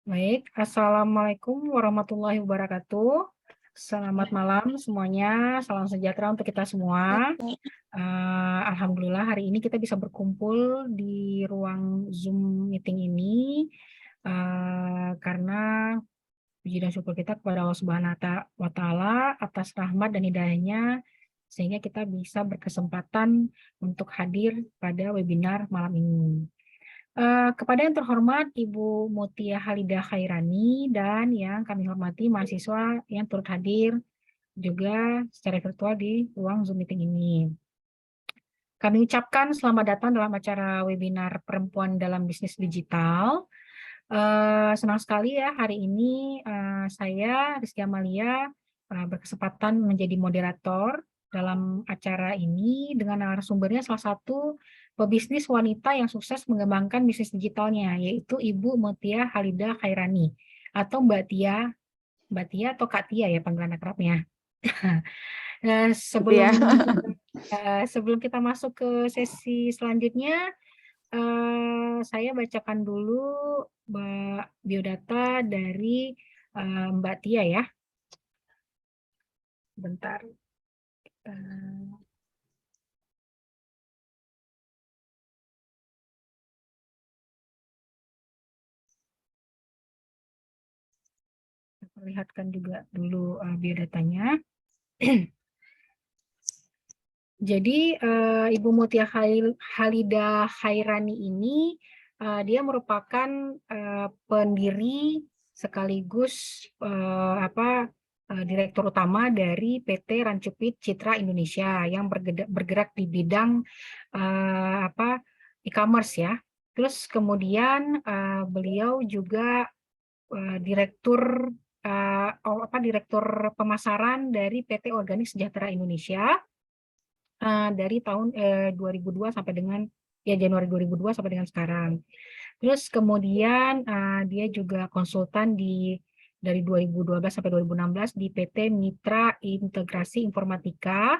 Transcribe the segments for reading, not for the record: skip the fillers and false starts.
Baik, Assalamualaikum warahmatullahi wabarakatuh. Selamat malam semuanya, salam sejahtera untuk kita semua. Alhamdulillah hari ini kita bisa berkumpul di ruang Zoom meeting ini karena puji dan syukur kita kepada Allah Subhanahu wa Ta'ala atas rahmat dan hidayahnya sehingga kita bisa berkesempatan untuk hadir pada webinar malam ini. Kepada yang terhormat Ibu Mutia Halidah Khairani dan yang kami hormati mahasiswa yang turut hadir juga secara virtual di ruang Zoom meeting ini. Kami ucapkan selamat datang dalam acara webinar Perempuan dalam Bisnis Digital. Senang sekali ya hari ini saya Rizky Amalia berkesempatan menjadi moderator dalam acara ini dengan narasumbernya salah satu pebisnis wanita yang sukses mengembangkan bisnis digitalnya, yaitu Ibu Mutia Halidah Khairani atau Mbak Tia atau Kak Tia ya panggilan akrabnya. Nah, sebelum kita masuk ke sesi selanjutnya, saya bacakan dulu biodata dari Mbak Tia ya. Bentar. Perlihatkan juga dulu biodatanya. Jadi Ibu Mutia Halidah Khairani ini dia merupakan pendiri sekaligus direktur utama dari PT Rancupit Citra Indonesia yang bergerak di bidang e-commerce ya. Terus kemudian beliau juga direktur pemasaran dari PT Organik Sejahtera Indonesia dari tahun 2002 sampai dengan Januari 2002 sampai dengan sekarang. Terus kemudian dia juga konsultan dari 2012 sampai 2016 di PT Mitra Integrasi Informatika.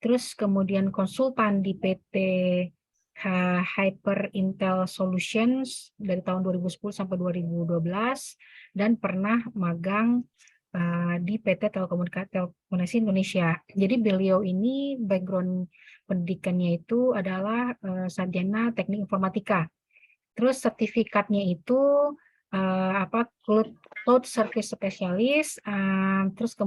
Terus kemudian konsultan di PT Hyper Intel Solutions dari tahun 2010 sampai 2012 dan pernah magang di PT Telekomunikasi Indonesia. Jadi beliau ini background pendidikannya itu adalah sarjana teknik informatika. Terus sertifikatnya itu Cloud Service Specialist, terus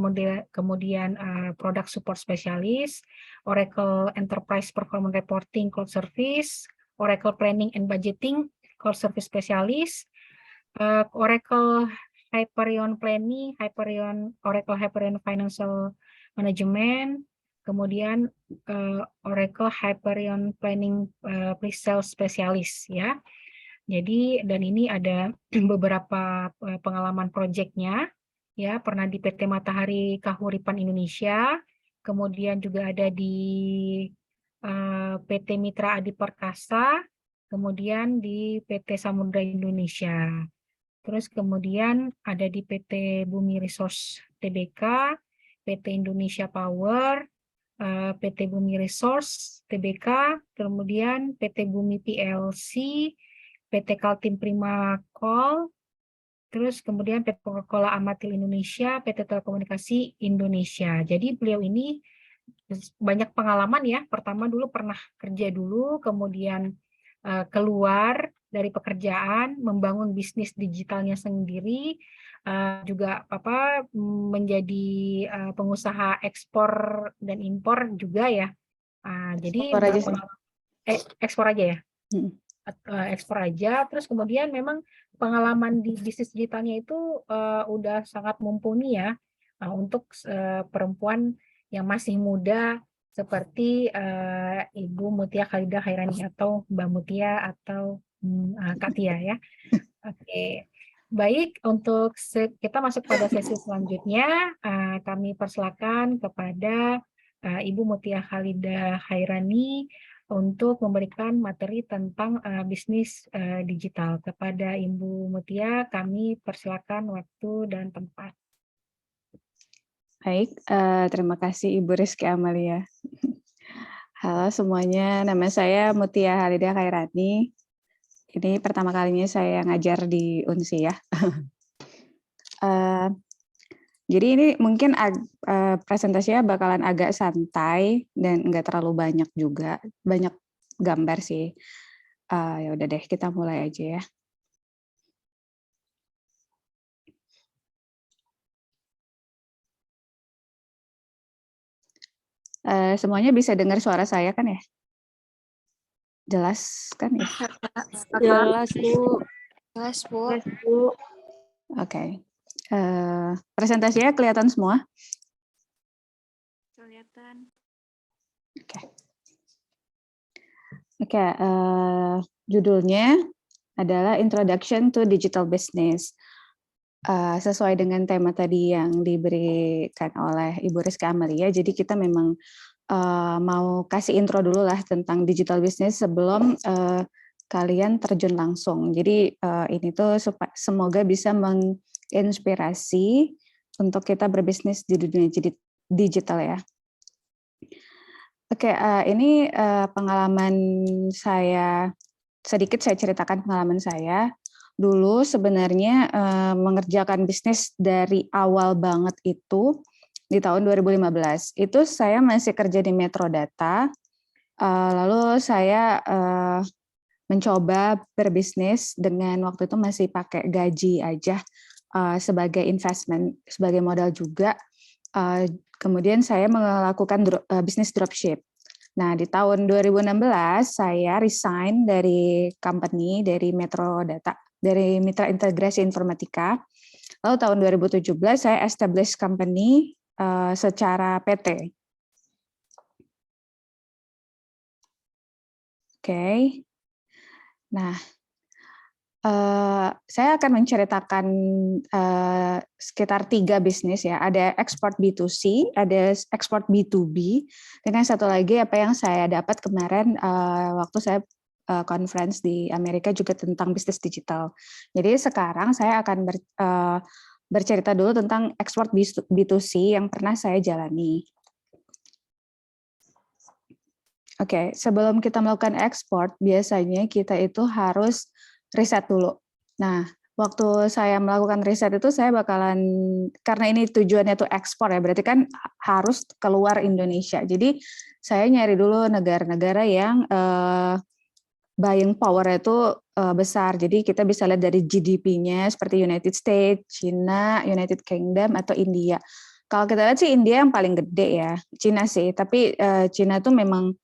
kemudian Product Support Specialist, Oracle Enterprise Performance Reporting Cloud Service, Oracle Planning and Budgeting Cloud Service Specialist, Oracle Hyperion Planning, Oracle Hyperion Financial Management, kemudian Oracle Hyperion Planning Pre-Sales Specialist ya. Jadi dan ini ada beberapa pengalaman proyeknya ya, pernah di PT Matahari Kahuripan Indonesia, kemudian juga ada di PT Mitra Adi Perkasa, kemudian di PT Samudra Indonesia. Terus kemudian ada di PT Bumi Resource Tbk, PT Indonesia Power, PT Bumi Resource Tbk, kemudian PT Bumi PLC, PT Kaltim Prima Coal, terus kemudian PT Coca-Cola Amatil Indonesia, PT Telekomunikasi Indonesia. Jadi beliau ini banyak pengalaman ya. Pertama dulu pernah kerja dulu, kemudian keluar dari pekerjaan, membangun bisnis digitalnya sendiri, juga menjadi pengusaha ekspor dan impor juga ya. Jadi ekspor aja ya. Ekspor aja. Terus kemudian memang pengalaman di bisnis digitalnya itu udah sangat mumpuni ya untuk perempuan yang masih muda seperti Ibu Mutia Halidah Khairani atau Mbak Mutia atau Kak Tia ya. Oke. Baik, untuk kita masuk pada sesi selanjutnya, kami persilakan kepada Ibu Mutia Halidah Khairani untuk memberikan materi tentang bisnis digital. Kepada Ibu Mutia, kami persilakan waktu dan tempat. Baik, terima kasih Ibu Rizky Amalia. Halo semuanya, nama saya Mutia Halidah Khairani. Ini pertama kalinya saya ngajar di UNSI ya. Jadi ini mungkin presentasinya bakalan agak santai dan nggak terlalu banyak juga, banyak gambar sih. Ya udah deh, kita mulai aja ya. Semuanya bisa dengar suara saya kan ya? Jelas kan ya? Jelas, Bu. Jelas, Bu. Oke. Presentasinya kelihatan semua? Kelihatan. Oke, judulnya adalah Introduction to Digital Business. Sesuai dengan tema tadi yang diberikan oleh Ibu Rizky Amalia, jadi kita memang mau kasih intro dulu lah tentang digital business sebelum kalian terjun langsung. Jadi ini tuh semoga bisa menginspirasi untuk kita berbisnis di dunia digital ya. Oke, ini pengalaman saya, sedikit saya ceritakan pengalaman saya. Dulu sebenarnya mengerjakan bisnis dari awal banget itu di tahun 2015. Itu saya masih kerja di Metrodata, lalu saya mencoba berbisnis dengan waktu itu masih pakai gaji aja sebagai investment, sebagai modal juga. Kemudian saya melakukan bisnis dropship. Nah, di tahun 2016 saya resign dari company, dari Metrodata, dari Mitra Integrasi Informatika. Lalu tahun 2017 saya establish company secara PT. Oke. Nah, saya akan menceritakan sekitar 3 bisnis ya. Ada ekspor B2C, ada ekspor B2B, dengan satu lagi apa yang saya dapat kemarin waktu saya conference di Amerika juga tentang bisnis digital. Jadi sekarang saya akan bercerita dulu tentang ekspor B2C yang pernah saya jalani. Oke, sebelum kita melakukan ekspor, biasanya kita itu harus riset dulu. Nah, waktu saya melakukan riset itu saya bakalan, karena ini tujuannya tuh ekspor ya, berarti kan harus keluar Indonesia. Jadi saya nyari dulu negara-negara yang buying power itu besar. Jadi kita bisa lihat dari GDP-nya seperti United States, China, United Kingdom, atau India. Kalau kita lihat sih India yang paling gede ya, China sih. Tapi China tuh memang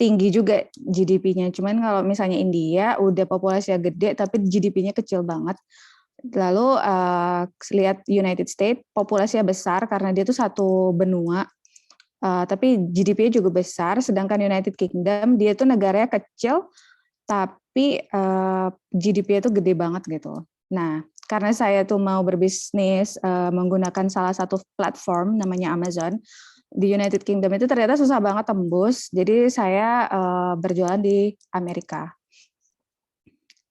tinggi juga GDP-nya. Cuman kalau misalnya India udah populasinya gede tapi GDP-nya kecil banget. Lalu lihat United States, populasinya besar karena dia tuh satu benua. Tapi GDP-nya juga besar, sedangkan United Kingdom dia tuh negaranya kecil tapi GDP-nya tuh gede banget gitu. Nah, karena saya tuh mau berbisnis menggunakan salah satu platform namanya Amazon, di United Kingdom itu ternyata susah banget tembus, jadi saya berjualan di Amerika.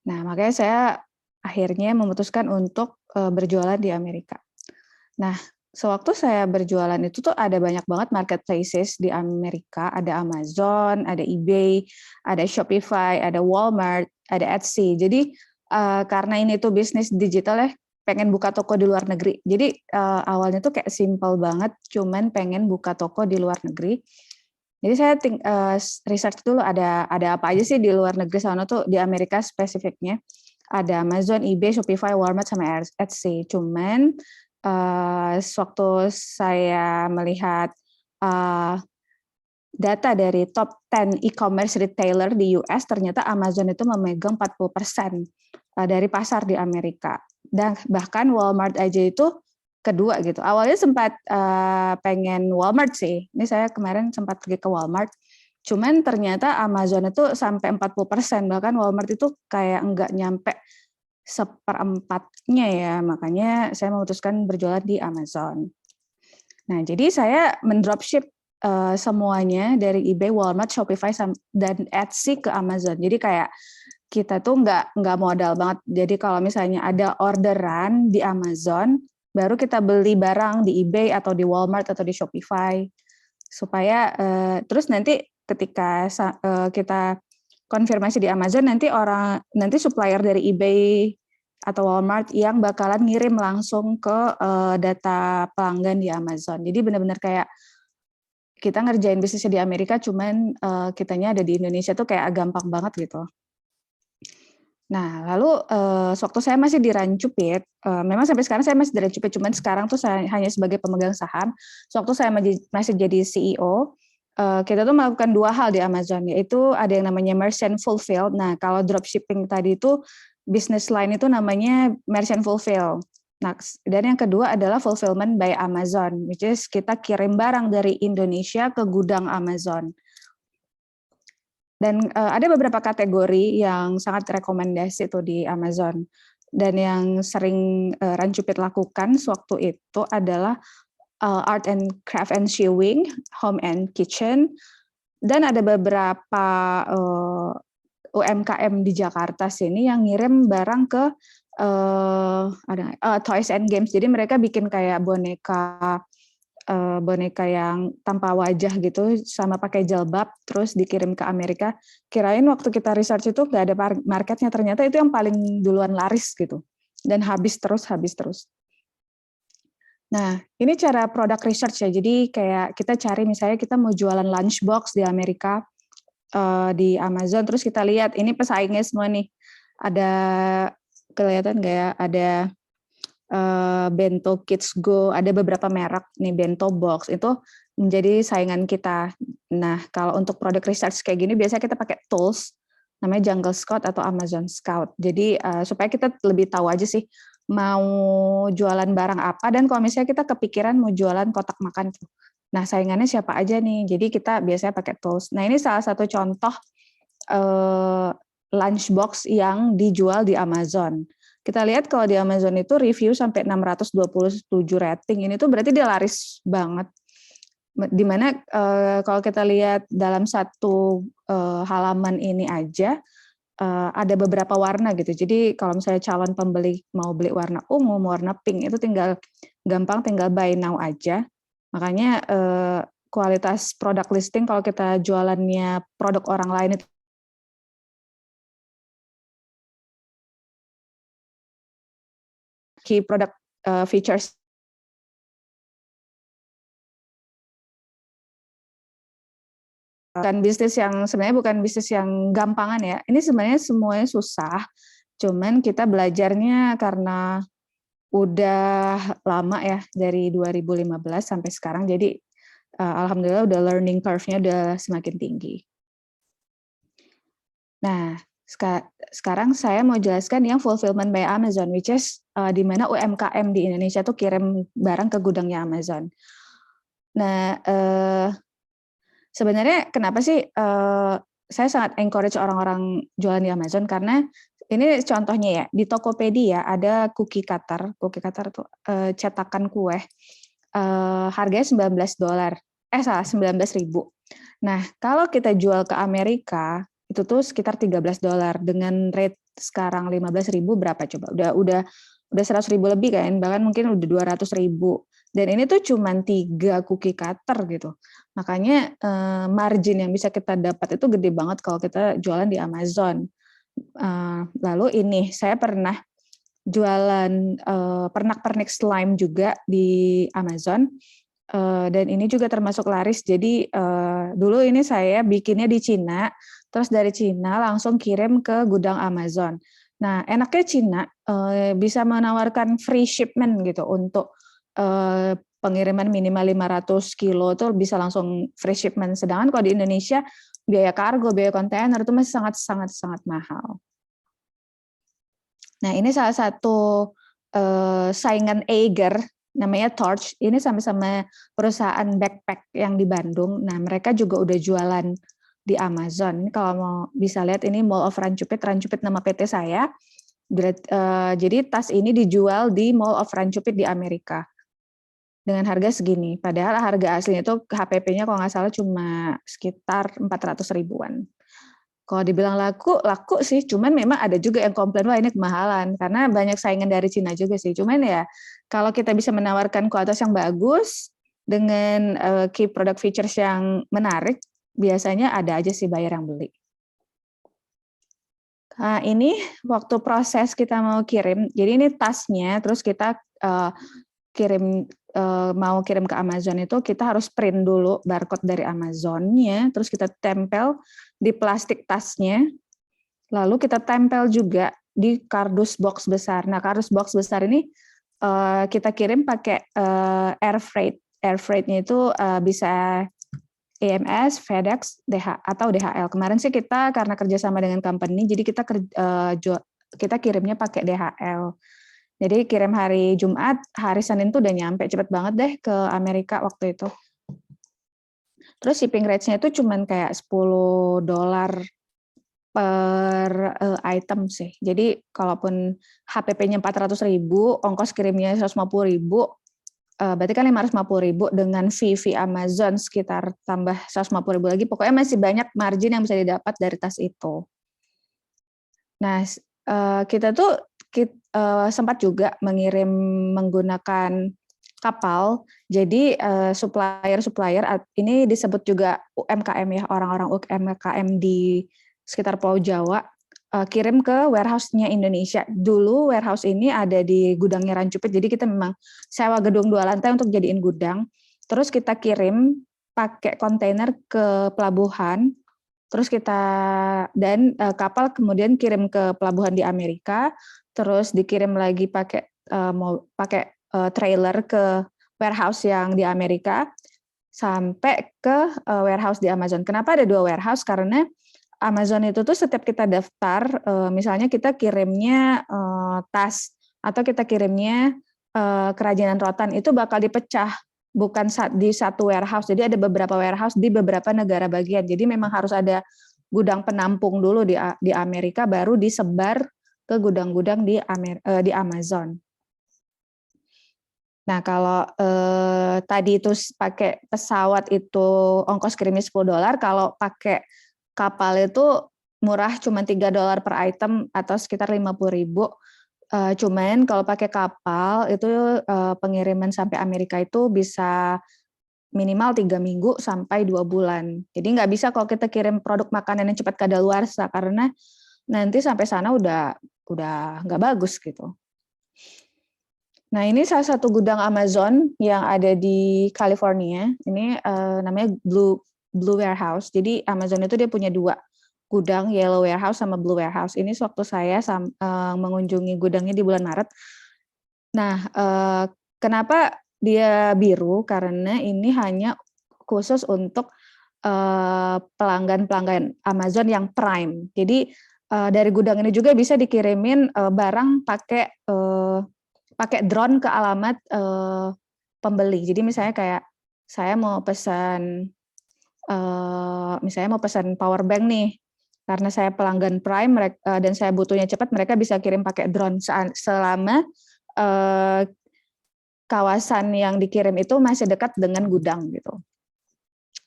Nah, makanya saya akhirnya memutuskan untuk berjualan di Amerika. Nah, sewaktu saya berjualan itu tuh ada banyak banget marketplaces di Amerika, ada Amazon, ada eBay, ada Shopify, ada Walmart, ada Etsy. Jadi karena ini tuh bisnis digital ya, pengen buka toko di luar negeri. Jadi awalnya tuh kayak simple banget, cuman pengen buka toko di luar negeri. Jadi saya research dulu ada apa aja sih di luar negeri sana tuh, di Amerika spesifiknya. Ada Amazon, eBay, Shopify, Walmart, sama Etsy. Cuman sewaktu saya melihat data dari top 10 e-commerce retailer di US, ternyata Amazon itu memegang 40% dari pasar di Amerika. Dan bahkan Walmart aja itu kedua gitu. Awalnya sempat pengen Walmart sih. Ini saya kemarin sempat pergi ke Walmart. Cuman ternyata Amazon itu sampai 40%, bahkan Walmart itu kayak enggak nyampe 1/4-nya ya. Makanya saya memutuskan berjualan di Amazon. Nah, jadi saya mendropship semuanya dari eBay, Walmart, Shopify, dan Etsy ke Amazon. Jadi kayak kita tuh nggak modal banget. Jadi kalau misalnya ada orderan di Amazon, baru kita beli barang di eBay atau di Walmart atau di Shopify. Supaya terus nanti ketika kita konfirmasi di Amazon, nanti supplier dari eBay, atau Walmart yang bakalan ngirim langsung ke data pelanggan di Amazon. Jadi benar-benar kayak kita ngerjain bisnisnya di Amerika, cuman kitanya ada di Indonesia tuh kayak gampang banget gitu. Nah, lalu sewaktu saya masih di Rancupit, memang sampai sekarang saya masih di Rancupit, cuman sekarang tuh saya hanya sebagai pemegang saham. Sewaktu saya masih jadi CEO, kita tuh melakukan 2 hal di Amazon, yaitu ada yang namanya Merchant Fulfill. Nah, kalau dropshipping tadi itu, business line itu namanya Merchant Fulfill. Nah, dan yang kedua adalah Fulfillment by Amazon, which is kita kirim barang dari Indonesia ke gudang Amazon. Dan ada beberapa kategori yang sangat rekomendasi itu di Amazon. Dan yang sering Rancupit lakukan sewaktu itu adalah art and craft and sewing, home and kitchen, dan ada beberapa UMKM di Jakarta sini yang ngirim barang ke toys and games. Jadi mereka bikin kayak boneka yang tanpa wajah gitu sama pakai jilbab terus dikirim ke Amerika. Kirain waktu kita research itu nggak ada marketnya, ternyata itu yang paling duluan laris gitu dan habis terus. Nah, ini cara product research ya. Jadi kayak kita cari misalnya kita mau jualan lunchbox di Amerika di Amazon, terus kita lihat ini pesaingnya semua nih. Ada kelihatan nggak ya? Ada Bento Kids Go, ada beberapa merek nih Bento Box itu menjadi saingan kita. Nah, kalau untuk product research kayak gini biasanya kita pakai tools namanya Jungle Scout atau Amazon Scout. Jadi supaya kita lebih tahu aja sih mau jualan barang apa, dan kalau misalnya kita kepikiran mau jualan kotak makan tuh. Nah, saingannya siapa aja nih? Jadi kita biasanya pakai tools. Nah, ini salah satu contoh lunchbox yang dijual di Amazon. Kita lihat kalau di Amazon itu review sampai 627 rating, ini tuh berarti dia laris banget. Dimana kalau kita lihat dalam satu halaman ini aja ada beberapa warna gitu. Jadi kalau misalnya calon pembeli mau beli warna ungu, warna pink, itu gampang tinggal buy now aja. Makanya kualitas produk listing kalau kita jualannya produk orang lain itu key product features bukan bisnis yang sebenarnya bukan bisnis yang gampangan ya. Ini sebenarnya semuanya susah. Cuman kita belajarnya karena udah lama ya, dari 2015 sampai sekarang. Jadi alhamdulillah udah learning curve-nya udah semakin tinggi. Nah, sekarang saya mau jelaskan yang fulfillment by Amazon, which is di mana UMKM di Indonesia tuh kirim barang ke gudangnya Amazon. Nah, sebenarnya kenapa sih saya sangat encourage orang-orang jualan di Amazon, karena ini contohnya ya, di Tokopedia ada cookie cutter tuh cetakan kue, harganya $19, salah, 19.000. Nah, kalau kita jual ke Amerika itu tuh sekitar $13 dengan rate sekarang 15.000 berapa coba? Udah 100.000 lebih kan, bahkan mungkin udah 200.000. Dan ini tuh cuman 3 cookie cutter gitu. Makanya margin yang bisa kita dapat itu gede banget kalau kita jualan di Amazon. Lalu ini saya pernah jualan pernak-pernik slime juga di Amazon. Dan ini juga termasuk laris. Jadi dulu ini saya bikinnya di Cina, terus dari Cina langsung kirim ke gudang Amazon. Nah, enaknya Cina bisa menawarkan free shipment gitu untuk pengiriman minimal 500 kilo itu bisa langsung free shipment. Sedangkan kalau di Indonesia biaya kargo, biaya kontainer itu masih sangat mahal. Nah, ini salah satu saingan Eiger, namanya Torch. Ini sama-sama perusahaan backpack yang di Bandung. Nah, mereka juga udah jualan di Amazon. Ini kalau mau bisa lihat, ini Mall of Rancupit nama PT saya. Jadi tas ini dijual di Mall of Rancupit di Amerika dengan harga segini. Padahal harga aslinya itu HPP-nya kalau nggak salah cuma sekitar 400 ribuan. Kalau dibilang laku sih, cuman memang ada juga yang komplain, wah ini kemahalan, karena banyak saingan dari Cina juga sih. Cuman ya, kalau kita bisa menawarkan kualitas yang bagus, dengan key product features yang menarik, biasanya ada aja sih buyer yang beli. Nah, ini waktu proses kita mau kirim, jadi ini tasnya, terus kita kirim mau kirim ke Amazon itu kita harus print dulu barcode dari Amazonnya, terus kita tempel di plastik tasnya, lalu kita tempel juga di kardus box besar. Nah, kardus box besar ini kita kirim pakai air freight. Air freight-nya itu bisa EMS, FedEx, atau DHL. Kemarin sih kita karena kerjasama dengan company, jadi kita kirimnya pakai DHL. Jadi kirim hari Jumat, hari Senin tuh udah nyampe, cepet banget deh ke Amerika waktu itu. Terus shipping rates-nya itu cuman kayak $10 per item sih. Jadi kalaupun HPP-nya 400.000, ongkos kirimnya 150.000, berarti kan 550.000 dengan fee Amazon sekitar tambah 150.000 lagi. Pokoknya masih banyak margin yang bisa didapat dari tas itu. Nah, kita tuh sempat juga mengirim menggunakan kapal. Jadi supplier ini disebut juga UMKM ya, orang-orang UMKM di sekitar Pulau Jawa, kirim ke warehouse-nya Indonesia. Dulu warehouse ini ada di gudangnya Rancupit, jadi kita memang sewa gedung 2 lantai untuk jadiin gudang. Terus kita kirim pakai kontainer ke pelabuhan, terus kapal kemudian kirim ke pelabuhan di Amerika, terus dikirim lagi pakai trailer ke warehouse yang di Amerika, sampai ke warehouse di Amazon. Kenapa ada 2 warehouse? Karena Amazon itu tuh setiap kita daftar, misalnya kita kirimnya tas atau kita kirimnya kerajinan rotan, itu bakal dipecah, bukan di satu warehouse. Jadi ada beberapa warehouse di beberapa negara bagian. Jadi memang harus ada gudang penampung dulu di Amerika, baru disebar ke gudang-gudang di Amazon. Nah, kalau tadi itu pakai pesawat itu ongkos kirimnya $10, kalau pakai kapal itu murah, cuma $3 per item atau sekitar 50.000. Cuman kalau pakai kapal itu pengiriman sampai Amerika itu bisa minimal 3 minggu sampai 2 bulan. Jadi nggak bisa kalau kita kirim produk makanan yang cepat kadaluarsa, karena nanti sampai sana udah nggak bagus gitu. Nah, ini salah satu gudang Amazon yang ada di California. Ini namanya Blue Warehouse. Jadi Amazon itu dia punya 2 gudang, Yellow Warehouse sama Blue Warehouse. Ini sewaktu saya mengunjungi gudangnya di bulan Maret. Nah, kenapa dia biru? Karena ini hanya khusus untuk pelanggan Amazon yang Prime. Jadi dari gudang ini juga bisa dikirimin barang pakai drone ke alamat pembeli. Jadi misalnya kayak saya mau pesan power bank nih, karena saya pelanggan Prime dan saya butuhnya cepat, mereka bisa kirim pakai drone selama kawasan yang dikirim itu masih dekat dengan gudang gitu.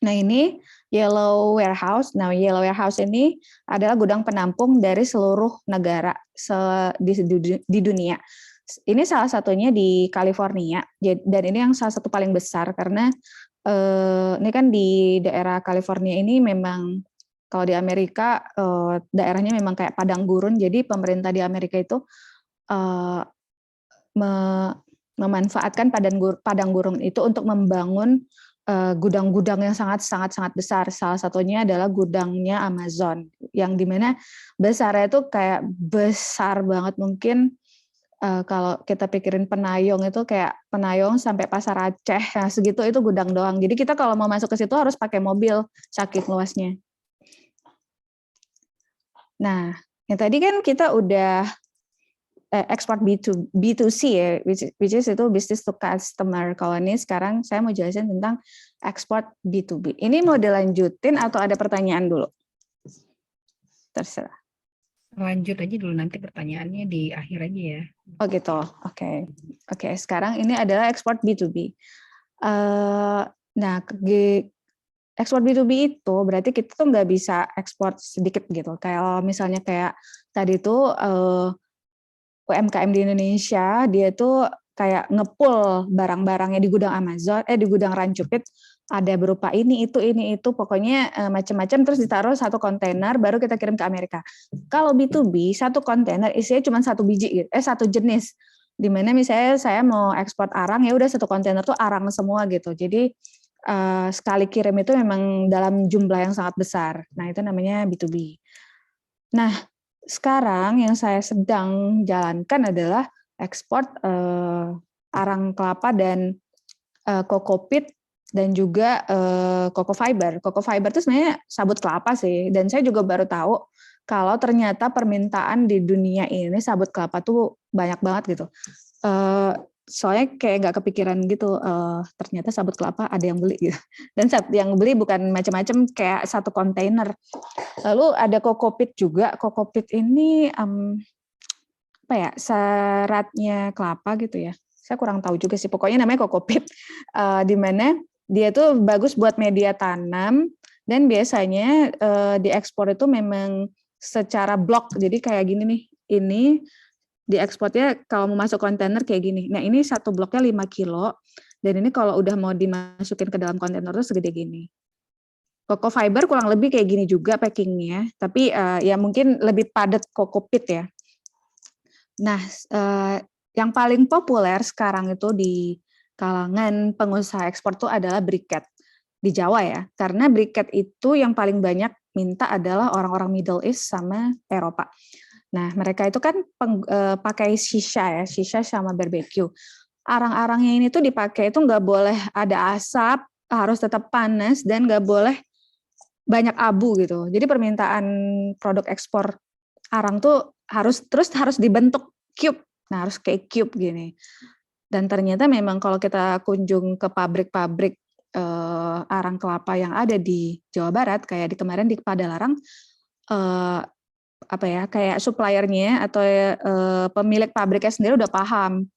Nah, ini Yellow Warehouse. Nah, Yellow Warehouse ini adalah gudang penampung dari seluruh negara di dunia. Ini salah satunya di California, dan ini yang salah satu paling besar karena ini kan di daerah California ini memang, kalau di Amerika daerahnya memang kayak padang gurun, jadi pemerintah di Amerika itu memanfaatkan padang gurun itu untuk membangun gudang-gudang yang sangat besar. Salah satunya adalah gudangnya Amazon, yang dimana besarnya itu kayak besar banget. Mungkin kalau kita pikirin Penayong itu kayak Penayong sampai Pasar Aceh, nah segitu itu gudang doang. Jadi kita kalau mau masuk ke situ harus pakai mobil, saking luasnya. Nah, yang tadi kan kita udah ekspor B2C ya, which is itu business to customer. Kalau ini sekarang saya mau jelasin tentang ekspor B2B. Ini mau dilanjutin atau ada pertanyaan dulu? Terserah. Lanjut aja dulu, nanti pertanyaannya di akhir aja ya. Oh gitu, oke. Sekarang ini adalah ekspor B2B. Nah, ekspor B2B itu berarti kita tuh nggak bisa ekspor sedikit gitu. Kayak misalnya kayak tadi tuh UMKM di Indonesia, dia tuh kayak ngepul barang-barangnya di gudang Amazon, di gudang Rancupit, ada berupa ini itu pokoknya macam-macam, terus ditaruh satu kontainer baru kita kirim ke Amerika. Kalau B2B satu kontainer isinya cuma satu biji gitu, satu jenis. Dimana misalnya saya mau ekspor arang, ya udah satu kontainer tuh arang semua gitu. Jadi sekali kirim itu memang dalam jumlah yang sangat besar. Nah itu namanya B2B. Nah sekarang yang saya sedang jalankan adalah ekspor arang kelapa dan kokopit dan juga coco fiber. Coco fiber itu sebenarnya sabut kelapa sih. Dan saya juga baru tahu kalau ternyata permintaan di dunia ini sabut kelapa tuh banyak banget gitu. Soalnya kayak nggak kepikiran gitu, ternyata sabut kelapa ada yang beli gitu. Dan yang beli bukan macam-macam, kayak satu kontainer. Lalu ada kokopit juga. Kokopit ini apa ya, seratnya kelapa gitu ya. Saya kurang tahu juga sih. Pokoknya namanya kokopit, di mana dia tuh bagus buat media tanam dan biasanya diekspor itu memang secara blok. Jadi kayak gini nih, ini diekspornya kalau mau masuk kontainer kayak gini. Nah ini satu bloknya 5 kilo dan ini kalau udah mau dimasukin ke dalam kontainer tuh segede gini. Coco fiber kurang lebih kayak gini juga packingnya, tapi ya mungkin lebih padat kokopit ya. Nah yang paling populer sekarang itu di kalangan pengusaha ekspor itu adalah briquette di Jawa ya, karena briquette itu yang paling banyak minta adalah orang-orang Middle East sama Eropa. Nah mereka itu kan pakai shisha ya, shisha sama barbecue. Arang-arangnya ini tuh dipakai itu nggak boleh ada asap, harus tetap panas dan nggak boleh banyak abu gitu. Jadi permintaan produk ekspor arang tuh harus dibentuk cube. Nah harus kayak cube gini. Dan ternyata memang kalau kita kunjung ke pabrik-pabrik arang kelapa yang ada di Jawa Barat, kayak kemarin di Padalarang, apa ya, kayak suppliernya atau pemilik pabriknya sendiri udah paham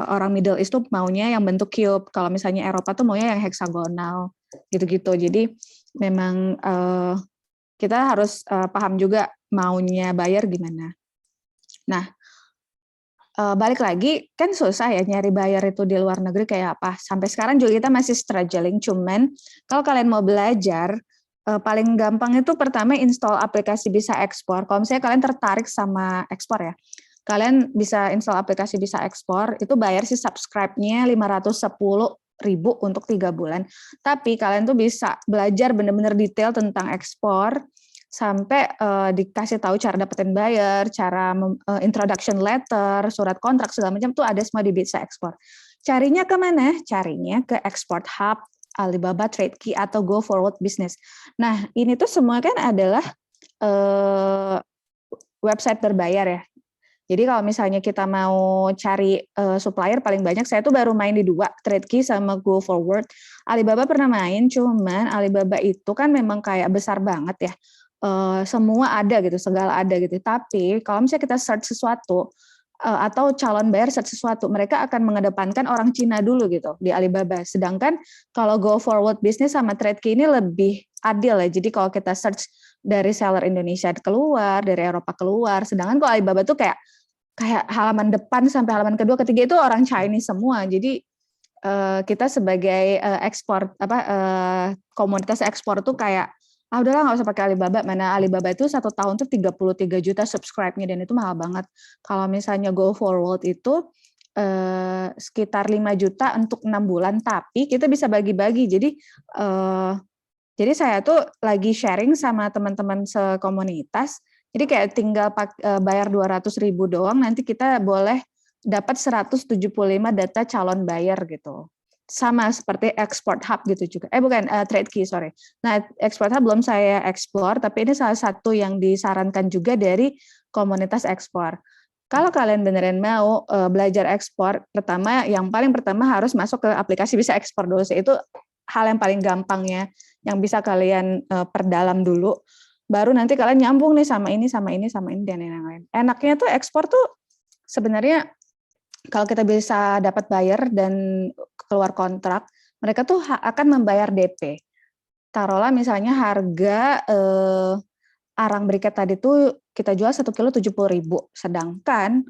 orang Middle East tuh maunya yang bentuk cube, kalau misalnya Eropa tuh maunya yang heksagonal gitu-gitu. Jadi memang kita harus paham juga maunya buyer gimana. Nah balik lagi, kan susah ya nyari buyer itu di luar negeri kayak apa. Sampai sekarang juga kita masih struggling, cuman kalau kalian mau belajar, paling gampang itu pertama install aplikasi Bisa Ekspor. Kalau misalnya kalian tertarik sama ekspor ya, kalian bisa install aplikasi Bisa Ekspor, itu bayar sih subscribe-nya 510.000 untuk 3 bulan. Tapi kalian tuh bisa belajar benar-benar detail tentang ekspor, sampai dikasih tahu cara dapetin buyer, cara introduction letter, surat kontrak segala macam tuh ada semua di Bisa Ekspor. Carinya ke mana? Carinya ke Export Hub, Alibaba Trade Key atau Go Forward Business. Nah, ini tuh semua kan adalah website berbayar ya. Jadi kalau misalnya kita mau cari supplier paling banyak, saya tuh baru main di 2, Trade Key sama Go Forward. Alibaba pernah main, cuman Alibaba itu kan memang kayak besar banget ya. Semua ada gitu, segala ada gitu. Tapi kalau misalnya kita search sesuatu atau calon buyer search sesuatu, mereka akan mengedepankan orang Cina dulu gitu di Alibaba. Sedangkan kalau Go Forward Business sama Trade Key ini lebih adil ya. Jadi kalau kita search dari seller Indonesia keluar, dari Eropa keluar, sedangkan kalau Alibaba tuh kayak halaman depan sampai halaman kedua, ketiga itu orang Chinese semua. Jadi kita sebagai ekspor komunitas ekspor tuh kayak udahlah nggak usah pakai Alibaba, mana Alibaba itu 1 tahun tuh 33 juta subscribe-nya dan itu mahal banget. Kalau misalnya Go Forward itu sekitar 5 juta untuk 6 bulan, tapi kita bisa bagi-bagi. Jadi saya tuh lagi sharing sama teman-teman sekomunitas, jadi kayak tinggal bayar 200.000 doang, nanti kita boleh dapat 175 data calon buyer gitu. Sama seperti Export Hub gitu juga. Bukan, Trade Key, sorry. Nah, Export Hub belum saya explore, tapi ini salah satu yang disarankan juga dari komunitas ekspor. Kalau kalian beneran mau belajar ekspor, yang paling pertama harus masuk ke aplikasi Bisa Ekspor dulu. Itu hal yang paling gampangnya, yang bisa kalian perdalam dulu. Baru nanti kalian nyambung nih sama ini, dan lain-lain. Enaknya tuh ekspor tuh sebenarnya kalau kita bisa dapat buyer dan keluar kontrak, mereka tuh akan membayar DP. Taruhlah misalnya harga arang briket tadi tuh kita jual 1 kilo 70.000, sedangkan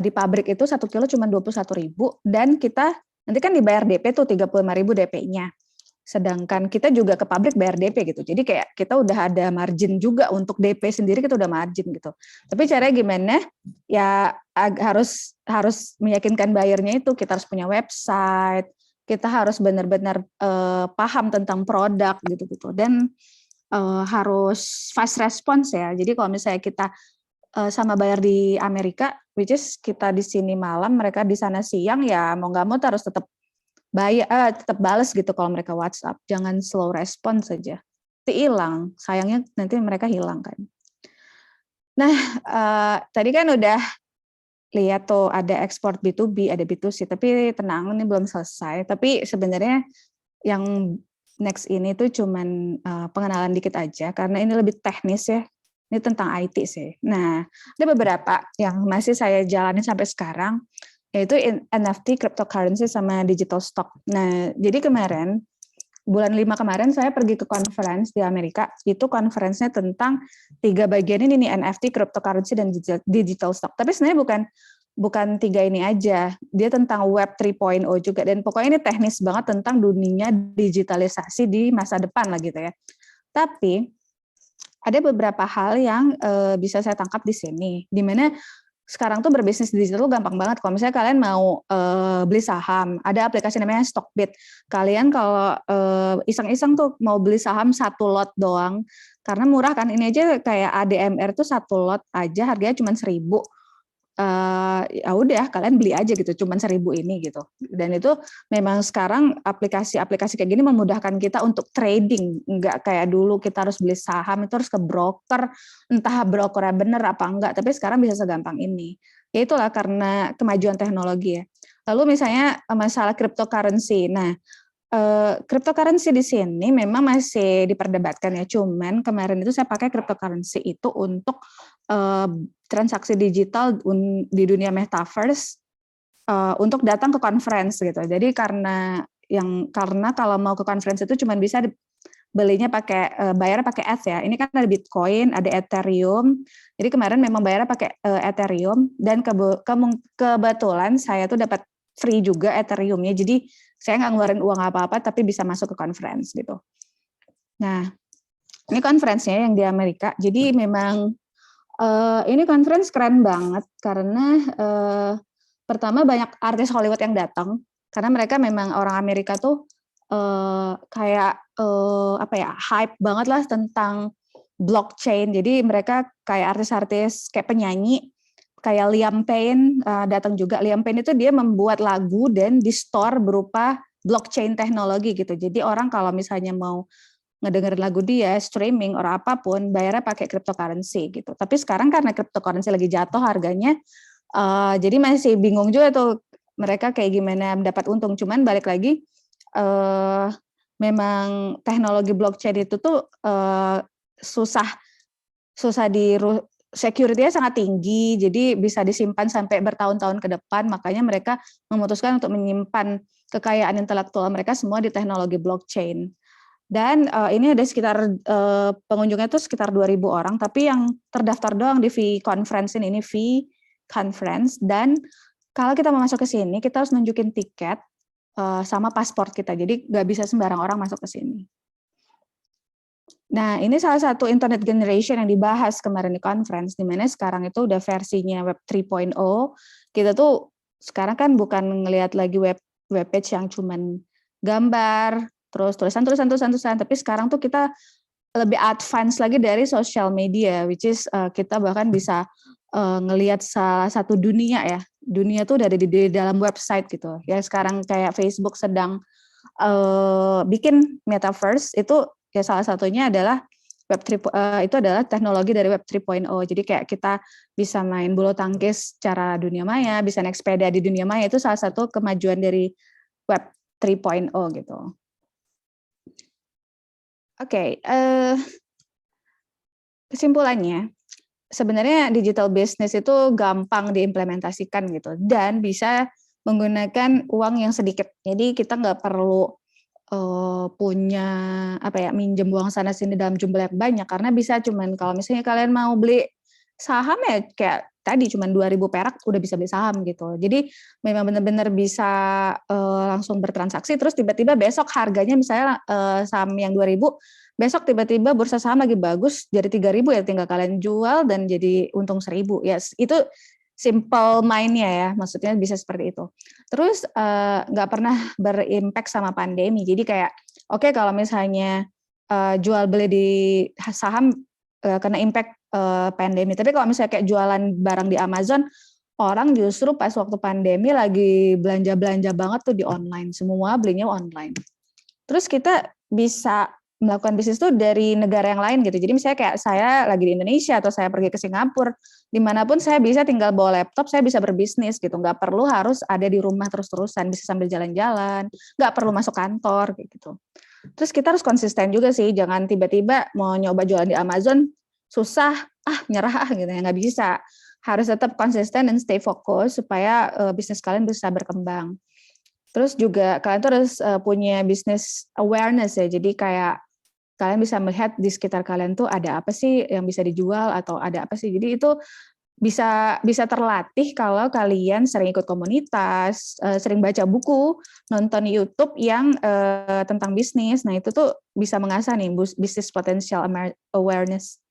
di pabrik itu 1 kilo cuma 21.000 dan kita Nanti kan dibayar DP tuh 35.000 DP-nya. Sedangkan kita juga ke pabrik bayar DP gitu. Jadi kayak kita udah ada margin juga untuk DP sendiri, kita udah margin gitu. Tapi caranya gimana? Ya harus meyakinkan buyernya itu kita harus punya website, kita harus benar-benar paham tentang produk gitu. Dan harus fast response ya. Jadi kalau misalnya kita sama buyer di Amerika, which is kita di sini malam, mereka di sana siang, ya mau nggak mau harus tetap tetap balas gitu kalau mereka WhatsApp. Jangan slow response saja. Nanti hilang, sayangnya nanti mereka hilang kan. Nah, tadi kan udah lihat tuh ada ekspor B2B, ada B2C, tapi tenang ini belum selesai. Tapi sebenarnya yang next ini tuh cuman pengenalan dikit aja, karena ini lebih teknis ya. Ini tentang IT sih. Nah, ada beberapa yang masih saya jalani sampai sekarang, yaitu NFT, cryptocurrency, sama digital stock. Nah, jadi kemarin, bulan 5 kemarin saya pergi ke conference di Amerika, itu conference-nya tentang 3 bagian ini nih, NFT, cryptocurrency, dan digital stock. Tapi sebenarnya bukan 3 ini aja, dia tentang Web 3.0 juga, dan pokoknya ini teknis banget tentang dunia digitalisasi di masa depan lah gitu ya. Tapi ada beberapa hal yang bisa saya tangkap di sini, di mana sekarang tuh berbisnis digital tuh gampang banget. Kalau misalnya kalian mau beli saham, ada aplikasi namanya Stockbit. Kalian kalau iseng-iseng tuh mau beli saham 1 lot doang, karena murah kan, ini aja kayak ADMR tuh 1 lot aja harganya cuma 1.000. Ya udah kalian beli aja gitu, cuman 1.000 ini gitu. Dan itu memang sekarang aplikasi-aplikasi kayak gini memudahkan kita untuk trading, nggak kayak dulu kita harus beli saham itu harus ke broker, entah brokernya bener apa enggak, tapi sekarang bisa segampang ini. Ya itulah karena kemajuan teknologi ya. Lalu misalnya masalah cryptocurrency. Nah, cryptocurrency di sini memang masih diperdebatkan ya, cuman kemarin itu saya pakai cryptocurrency itu untuk transaksi digital di dunia metaverse untuk datang ke conference gitu. Jadi karena kalau mau ke conference itu cuma bisa belinya pakai bayarnya pakai ETH ya. Ini kan ada Bitcoin, ada Ethereum. Jadi kemarin memang bayarnya pakai Ethereum, dan kebetulan saya tuh dapat free juga Ethereum-nya. Jadi saya nggak ngeluarin uang apa-apa, tapi bisa masuk ke conference gitu. Nah, ini conference-nya yang di Amerika. Jadi memang ini conference keren banget karena pertama banyak artis Hollywood yang datang, karena mereka memang orang Amerika tuh kayak hype banget lah tentang blockchain. Jadi mereka kayak artis-artis kayak penyanyi kayak Liam Payne datang juga. Liam Payne itu dia membuat lagu dan di store berupa blockchain teknologi gitu. Jadi orang kalau misalnya mau ngedengerin lagu dia, streaming, atau apapun, bayarnya pakai cryptocurrency gitu. Tapi sekarang karena cryptocurrency lagi jatuh harganya, jadi masih bingung juga tuh mereka kayak gimana dapat untung. Cuman balik lagi, memang teknologi blockchain itu tuh susah security-nya sangat tinggi, jadi bisa disimpan sampai bertahun-tahun ke depan. Makanya mereka memutuskan untuk menyimpan kekayaan intelektual mereka semua di teknologi blockchain. Dan ini ada sekitar pengunjungnya itu sekitar 2.000 orang, tapi yang terdaftar doang di V-Conference ini V-Conference. Dan kalau kita mau masuk ke sini, kita harus nunjukin tiket sama paspor kita. Jadi nggak bisa sembarang orang masuk ke sini. Nah, ini salah satu internet generation yang dibahas kemarin di conference, di mana sekarang itu udah versinya Web 3.0. Kita tuh sekarang kan bukan ngelihat lagi web page yang cuman gambar, terus tulisan, tapi sekarang tuh kita lebih advance lagi dari social media, which is kita bahkan bisa ngelihat salah satu dunia ya. Dunia tuh dari di dalam website gitu. Ya sekarang kayak Facebook sedang bikin metaverse, itu ya salah satunya adalah itu adalah teknologi dari Web 3.0. Jadi kayak kita bisa main bulu tangkis secara dunia maya, bisa naik sepeda di dunia maya, itu salah satu kemajuan dari Web 3.0 gitu. Oke, kesimpulannya, sebenarnya digital business itu gampang diimplementasikan gitu, dan bisa menggunakan uang yang sedikit. Jadi kita nggak perlu punya minjem uang sana sini dalam jumlah yang banyak, karena bisa cuman kalau misalnya kalian mau beli saham ya kayak tadi cuma 2.000 perak udah bisa beli saham gitu. Jadi memang benar-benar bisa langsung bertransaksi, terus tiba-tiba besok harganya misalnya saham yang 2.000, besok tiba-tiba bursa saham lagi bagus jadi 3.000 ya tinggal kalian jual dan jadi untung 1.000. Ya itu simple mainnya ya, maksudnya bisa seperti itu. Terus nggak pernah berimpact sama pandemi. Jadi kayak oke, kalau misalnya jual beli di saham kena impact pandemi. Tapi kalau misalnya kayak jualan barang di Amazon, orang justru pas waktu pandemi lagi belanja-belanja banget tuh di online. Semua belinya online. Terus kita bisa melakukan bisnis tuh dari negara yang lain gitu. Jadi misalnya kayak saya lagi di Indonesia atau saya pergi ke Singapura, dimanapun saya bisa tinggal bawa laptop, saya bisa berbisnis gitu. Nggak perlu harus ada di rumah terus-terusan, bisa sambil jalan-jalan, nggak perlu masuk kantor gitu. Terus kita harus konsisten juga sih, jangan tiba-tiba mau nyoba jualan di Amazon, susah, nyerah gitu ya, nggak bisa. Harus tetap konsisten dan stay fokus supaya bisnis kalian bisa berkembang. Terus juga kalian tuh harus punya bisnis awareness ya, jadi kayak kalian bisa melihat di sekitar kalian tuh ada apa sih yang bisa dijual atau ada apa sih. Jadi itu bisa terlatih kalau kalian sering ikut komunitas, sering baca buku, nonton YouTube yang tentang bisnis. Nah itu tuh bisa mengasah nih bisnis potential awareness.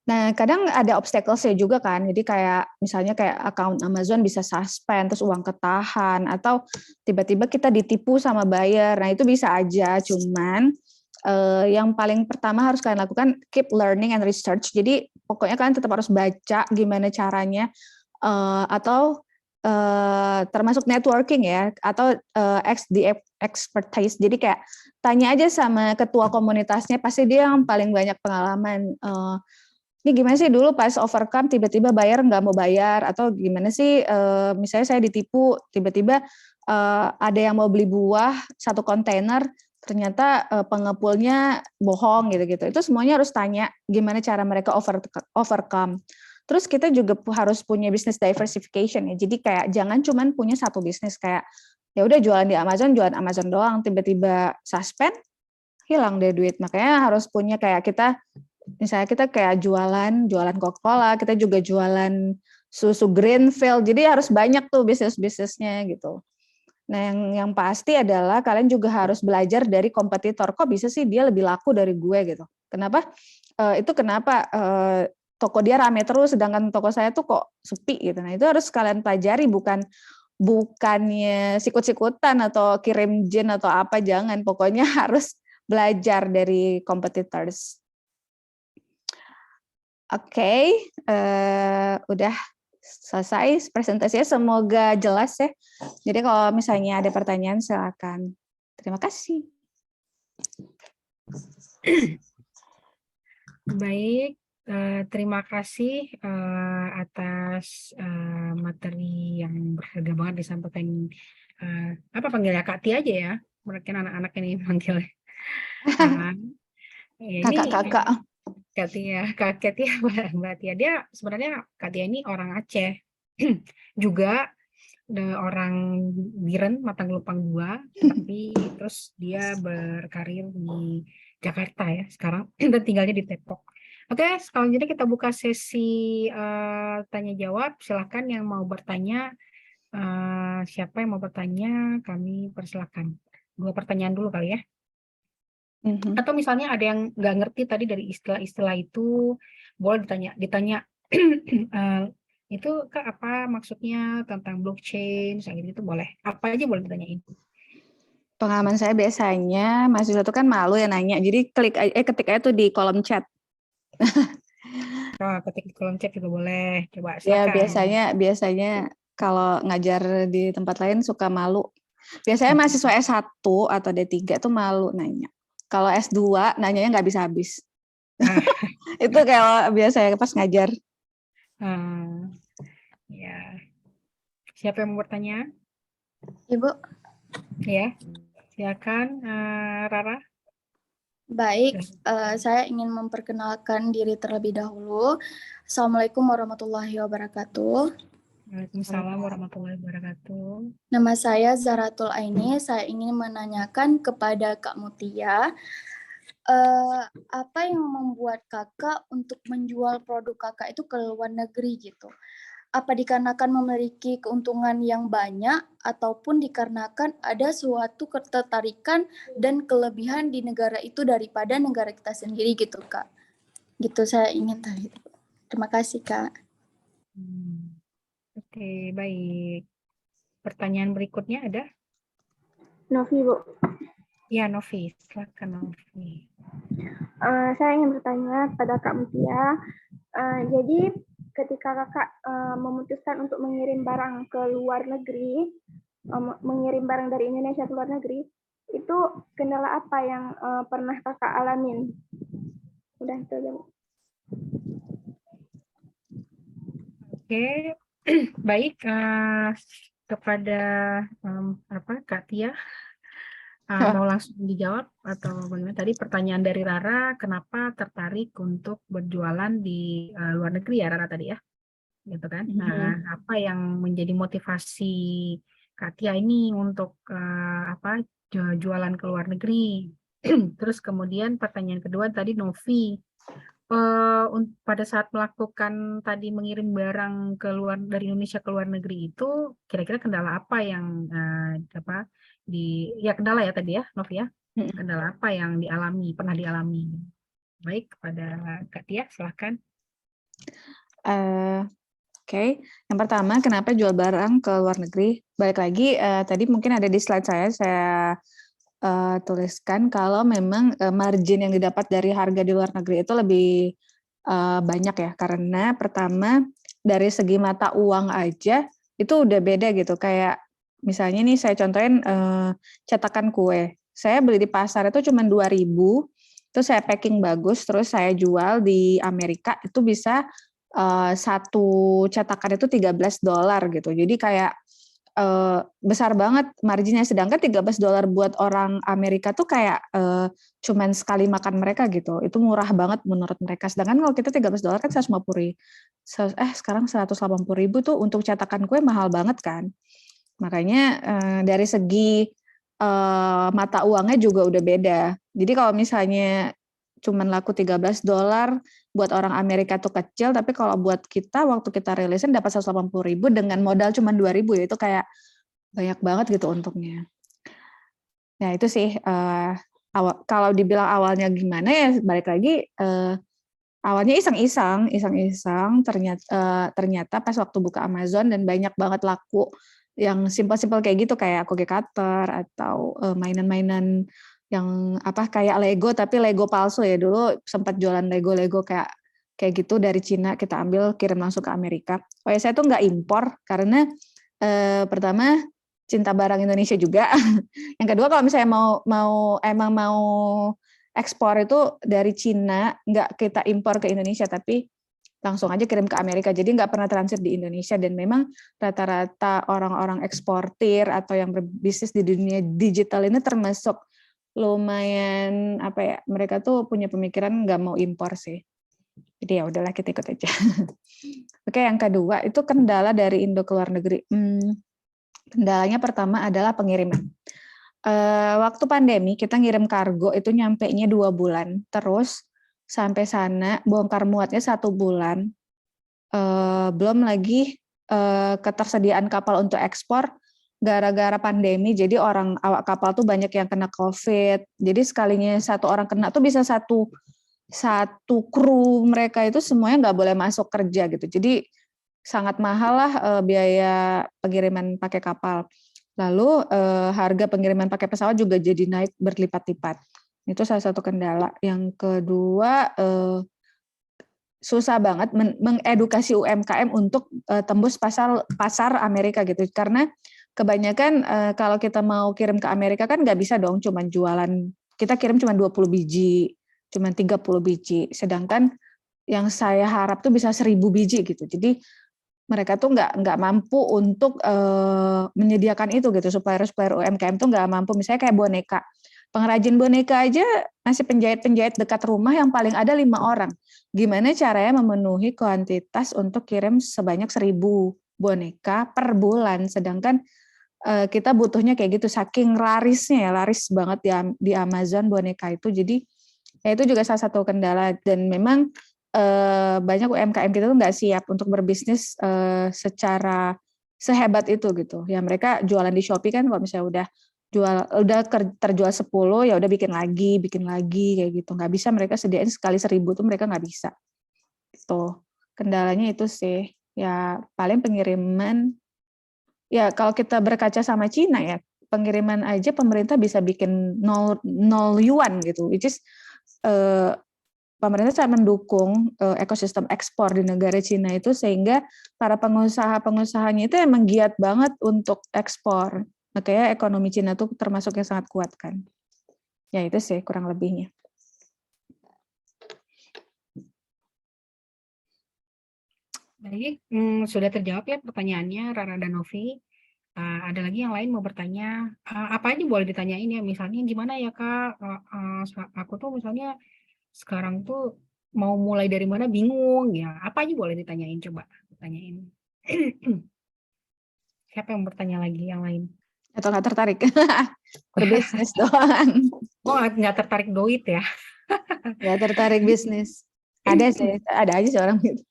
Nah, kadang ada obstacles-nya juga kan. Jadi kayak misalnya kayak account Amazon bisa suspend, terus uang ketahan, atau tiba-tiba kita ditipu sama buyer. Nah, itu bisa aja. Cuman yang paling pertama harus kalian lakukan, keep learning and research. Jadi pokoknya kalian tetap harus baca gimana caranya, atau termasuk networking ya, atau di expertise. Jadi kayak tanya aja sama ketua komunitasnya, pasti dia yang paling banyak pengalaman. Ini gimana sih dulu pas overcome tiba-tiba bayar nggak mau bayar, atau gimana sih misalnya saya ditipu tiba-tiba ada yang mau beli buah 1 kontainer ternyata pengepulnya bohong gitu-gitu. Itu semuanya harus tanya gimana cara mereka overcome. Terus kita juga harus punya business diversification ya. Jadi kayak jangan cuman punya satu bisnis, kayak ya udah jualan jualan Amazon doang, tiba-tiba suspend, hilang deh duit. Makanya harus punya kayak kita, misalnya kita kayak jualan Coca-Cola, kita juga jualan susu Greenfield. Jadi harus banyak tuh bisnisnya gitu. Nah, yang pasti adalah kalian juga harus belajar dari kompetitor. Kok bisa sih dia lebih laku dari gue gitu? Kenapa? Kenapa toko dia rame terus, sedangkan toko saya tuh kok sepi gitu. Nah, itu harus kalian pelajari, bukannya sikut-sikutan atau kirim jin atau apa, jangan. Pokoknya harus belajar dari competitors. Oke, udah selesai presentasinya, semoga jelas ya. Jadi kalau misalnya ada pertanyaan silakan. Terima kasih. Baik, terima kasih atas materi yang berharga banget disampaikan. Apa panggilnya Kak Tia aja ya? Mungkin anak-anak ini manggilnya. Ya, ini Kakak. Kak Tia, Mbak Tia. Dia sebenarnya Kak Tia ini orang Aceh. Juga orang Biren, Matang Lupang 2, tapi terus dia berkarir di Jakarta ya sekarang dan tinggalnya di Depok. Oke, selanjutnya kita buka sesi tanya jawab. Silahkan yang mau bertanya, siapa yang mau bertanya, kami persilahkan. 2 pertanyaan dulu kali ya. Atau misalnya ada yang nggak ngerti tadi dari istilah-istilah itu, boleh ditanya itu Kak, apa maksudnya tentang blockchain, misalnya itu boleh. Apa aja boleh ditanyain. Pengalaman saya biasanya mahasiswa itu kan malu ya nanya, jadi ketik aja tuh di kolom chat. Ketik di kolom chat juga boleh. Coba Ya silakan. biasanya kalau ngajar di tempat lain suka malu. Biasanya mahasiswa S1 atau D3 tuh malu nanya. Kalau S2 nanyanya nggak bisa habis. Itu kayak biasa ya pas ngajar. Ya. Siapa yang mau bertanya? Ibu. Ya, silakan Rara. Baik, saya ingin memperkenalkan diri terlebih dahulu. Assalamualaikum warahmatullahi wabarakatuh. Waalaikumsalam warahmatullahi wabarakatuh. Nama saya Zaratul Aini. Saya ingin menanyakan kepada Kak Mutia, apa yang membuat kakak untuk menjual produk kakak itu ke luar negeri gitu? Apa dikarenakan memiliki keuntungan yang banyak ataupun dikarenakan ada suatu ketertarikan dan kelebihan di negara itu daripada negara kita sendiri gitu Kak? Gitu saya ingin tahu. Terima kasih Kak. Oke, baik. Pertanyaan berikutnya ada? Novi, Bu. Ya, Novi. Silakan Novi. Saya ingin bertanya pada Kak Mutia. Jadi ketika kakak memutuskan untuk mengirim barang ke luar negeri, mengirim barang dari Indonesia ke luar negeri, itu kendala apa yang pernah kakak alamin? Udah itu aja, Bu. Oke, baik. Kepada Kak Tia, mau langsung dijawab atau bagaimana? Tadi pertanyaan dari Rara, kenapa tertarik untuk berjualan di luar negeri ya Rara tadi ya, gitu kan? Nah, apa yang menjadi motivasi Kak Tia ini untuk jualan ke luar negeri? Terus kemudian pertanyaan kedua tadi Novi, pada saat melakukan tadi mengirim barang ke luar dari Indonesia ke luar negeri itu kira-kira kendala apa yang kendala ya tadi ya Novi ya, kendala apa yang pernah dialami? Baik, kepada Kak Tia silahkan. Oke. Yang pertama, kenapa jual barang ke luar negeri? Balik lagi, tadi mungkin ada di slide saya tuliskan kalau memang margin yang didapat dari harga di luar negeri itu lebih banyak ya, karena pertama dari segi mata uang aja itu udah beda gitu. Kayak misalnya nih saya contohin cetakan kue. Saya beli di pasar itu cuma 2.000, terus saya packing bagus, terus saya jual di Amerika itu bisa satu cetakan itu $13 gitu. Jadi kayak besar banget marginnya, sedangkan $13 buat orang Amerika tuh kayak cuman sekali makan mereka gitu. Itu murah banget menurut mereka. Sedangkan kalau kita $13 kan 150.000. Sekarang 180.000 tuh untuk cetakan kue mahal banget kan. Makanya dari segi mata uangnya juga udah beda. Jadi kalau misalnya cuman laku $13 buat orang Amerika tuh kecil, tapi kalau buat kita waktu kita rilisin dapat 180.000 dengan modal cuma 2.000 ya itu kayak banyak banget gitu untungnya. Nah itu sih kalau dibilang awalnya gimana ya balik lagi awalnya iseng-iseng ternyata pas waktu buka Amazon dan banyak banget laku yang simpel-simpel kayak gitu kayak cookie cutter atau mainan-mainan yang kayak Lego tapi Lego palsu ya, dulu sempat jualan Lego kayak gitu dari Cina kita ambil kirim langsung ke Amerika. Oh ya saya tuh nggak impor karena pertama cinta barang Indonesia juga. Yang kedua kalau misalnya mau ekspor itu dari Cina nggak kita impor ke Indonesia tapi langsung aja kirim ke Amerika, jadi nggak pernah transit di Indonesia. Dan memang rata-rata orang-orang eksportir atau yang berbisnis di dunia digital ini termasuk lumayan mereka tuh punya pemikiran nggak mau impor sih. Jadi ya udahlah kita ikut aja. Oke, yang kedua itu kendala dari Indo ke luar negeri. Kendalanya pertama adalah pengiriman. Waktu pandemi kita ngirim kargo itu nyampe-nya 2 bulan, terus sampai sana bongkar muatnya 1 bulan. Belum lagi ketersediaan kapal untuk ekspor gara-gara pandemi, jadi awak kapal tuh banyak yang kena COVID. Jadi sekalinya satu orang kena tuh bisa satu kru mereka itu semuanya nggak boleh masuk kerja gitu. Jadi sangat mahal lah biaya pengiriman pakai kapal. Lalu harga pengiriman pakai pesawat juga jadi naik berlipat-lipat. Itu salah satu kendala. Yang kedua susah banget mengedukasi UMKM untuk tembus pasar Amerika gitu, karena kebanyakan kalau kita mau kirim ke Amerika kan nggak bisa dong cuman jualan, kita kirim cuma 20 biji, cuma 30 biji, sedangkan yang saya harap tuh bisa 1.000 biji gitu. Jadi mereka tuh nggak mampu untuk menyediakan itu gitu, supplier UMKM tuh nggak mampu. Misalnya kayak boneka, pengrajin boneka aja masih penjahit dekat rumah yang paling ada 5 orang. Gimana caranya memenuhi kuantitas untuk kirim sebanyak 1.000 boneka per bulan, sedangkan kita butuhnya kayak gitu, saking laris banget di Amazon boneka itu. Jadi Ya itu juga salah satu kendala, dan memang banyak UMKM kita tuh nggak siap untuk berbisnis secara sehebat itu gitu. Ya mereka jualan di Shopee kan, kalau misalnya terjual 10 ya udah bikin lagi kayak gitu. Nggak bisa mereka sediain sekali 1000 tuh mereka nggak bisa. Gitu. Kendalanya itu sih. Ya paling pengiriman. Ya kalau kita berkaca sama Cina ya, pengiriman aja pemerintah bisa bikin 0 yuan gitu, which is pemerintah sangat mendukung ekosistem ekspor di negara Cina itu, sehingga para pengusaha-pengusahanya itu emang giat banget untuk ekspor. Makanya ekonomi Cina tuh termasuk yang sangat kuat kan. Ya itu sih kurang lebihnya. Baik, sudah terjawab ya pertanyaannya Rara dan Novi. Ada lagi yang lain mau bertanya? Apa aja boleh ditanyain ya, misalnya gimana ya Kak, aku tuh misalnya sekarang tuh mau mulai dari mana bingung ya, apa aja boleh ditanyain, coba tanyain. Siapa yang bertanya lagi yang lain? Atau nggak tertarik berbisnis doang? Oh, nggak tertarik duit ya? Nggak tertarik bisnis? Ada sih, ada aja sih orang gitu.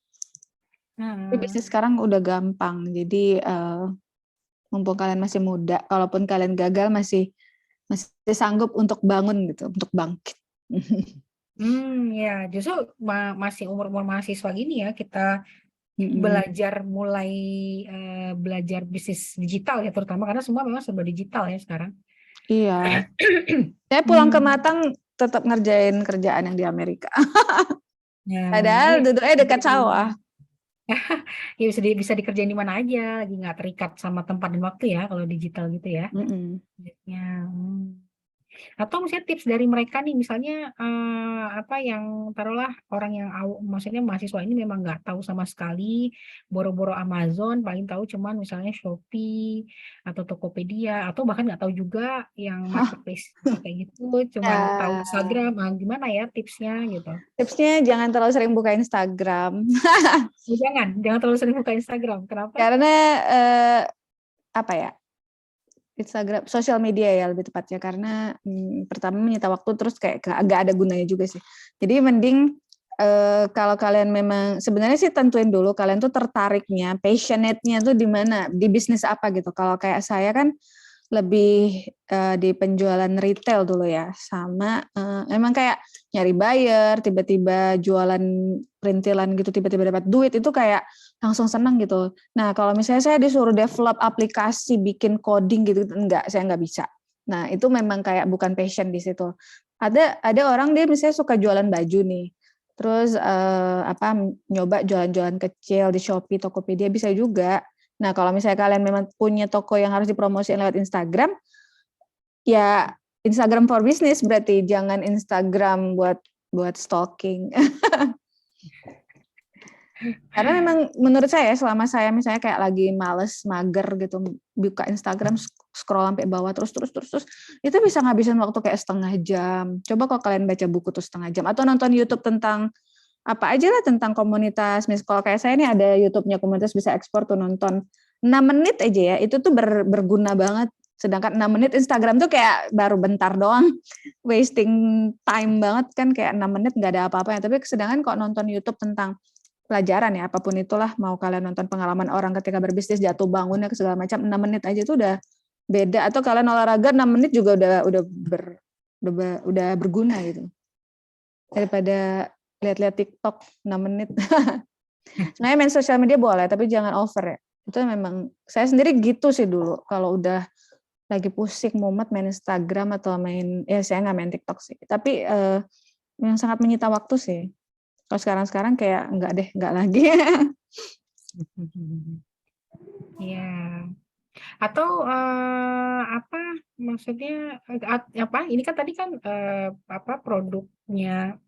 Tapi bisnis sekarang udah gampang, jadi mumpung kalian masih muda, kalaupun kalian gagal masih sanggup untuk bangun gitu, untuk bangkit. Ya justru masih umur mahasiswa gini ya, kita mulai belajar bisnis digital ya, terutama karena semua memang serba digital ya sekarang. Iya. Saya pulang ke Matang tetap ngerjain kerjaan yang di Amerika. Padahal duduknya dekat sawah. Ya bisa dikerjain di mana aja, lagi nggak terikat sama tempat dan waktu ya kalau digital gitu ya. Ya. Atau misalnya tips dari mereka nih, misalnya apa yang taruhlah orang yang maksudnya mahasiswa ini memang nggak tahu sama sekali, boro-boro Amazon, paling tahu cuman misalnya Shopee atau Tokopedia, atau bahkan nggak tahu juga yang marketplace kayak gitu, cuman tahu Instagram. Gimana ya tipsnya gitu? Tipsnya jangan terlalu sering buka Instagram. Jangan terlalu sering buka Instagram. Kenapa? Karena apa ya? Instagram, sosial media ya lebih tepatnya, karena pertama menyita waktu, terus kayak nggak ada gunanya juga sih. Jadi mending kalau kalian memang sebenarnya sih tentuin dulu kalian tuh tertariknya, passionate-nya tuh di mana, di bisnis apa gitu. Kalau kayak saya kan lebih di penjualan retail dulu ya, sama emang kayak nyari buyer, tiba-tiba jualan perintilan gitu, tiba-tiba dapat duit, itu kayak langsung senang gitu. Nah kalau misalnya saya disuruh develop aplikasi, bikin coding gitu, saya nggak bisa. Nah itu memang kayak bukan passion di situ. Ada orang dia misalnya suka jualan baju nih, terus nyoba jualan-jualan kecil di Shopee, Tokopedia, bisa juga. Nah, kalau misalnya kalian memang punya toko yang harus dipromosikan lewat Instagram, ya Instagram for business berarti, jangan Instagram buat stalking. Karena memang menurut saya, selama saya misalnya kayak lagi males, mager gitu, buka Instagram, scroll sampai bawah terus, itu bisa ngabisin waktu kayak setengah jam. Coba kalau kalian baca buku tuh setengah jam, atau nonton YouTube tentang apa aja lah, tentang komunitas. Misalnya kalau kayak saya nih ada YouTube-nya komunitas bisa ekspor tuh, nonton 6 menit aja ya, itu tuh berguna banget. Sedangkan 6 menit Instagram tuh kayak baru bentar doang, wasting time banget kan, kayak 6 menit nggak ada apa-apa ya. Tapi sedangkan kok nonton YouTube tentang pelajaran ya, apapun itulah, mau kalian nonton pengalaman orang ketika berbisnis, jatuh bangunnya ke segala macam, 6 menit aja tuh udah beda. Atau kalian olahraga 6 menit juga udah berguna gitu. Daripada lihat-lihat TikTok 6 menit. Sebenarnya main sosial media boleh, tapi jangan over ya. Itu memang saya sendiri gitu sih dulu. Kalau udah lagi pusing mumet main Instagram atau saya nggak main TikTok sih. Tapi yang sangat menyita waktu sih. Kalau sekarang kayak nggak lagi. Iya. Atau apa maksudnya apa? Ini kan tadi kan produknya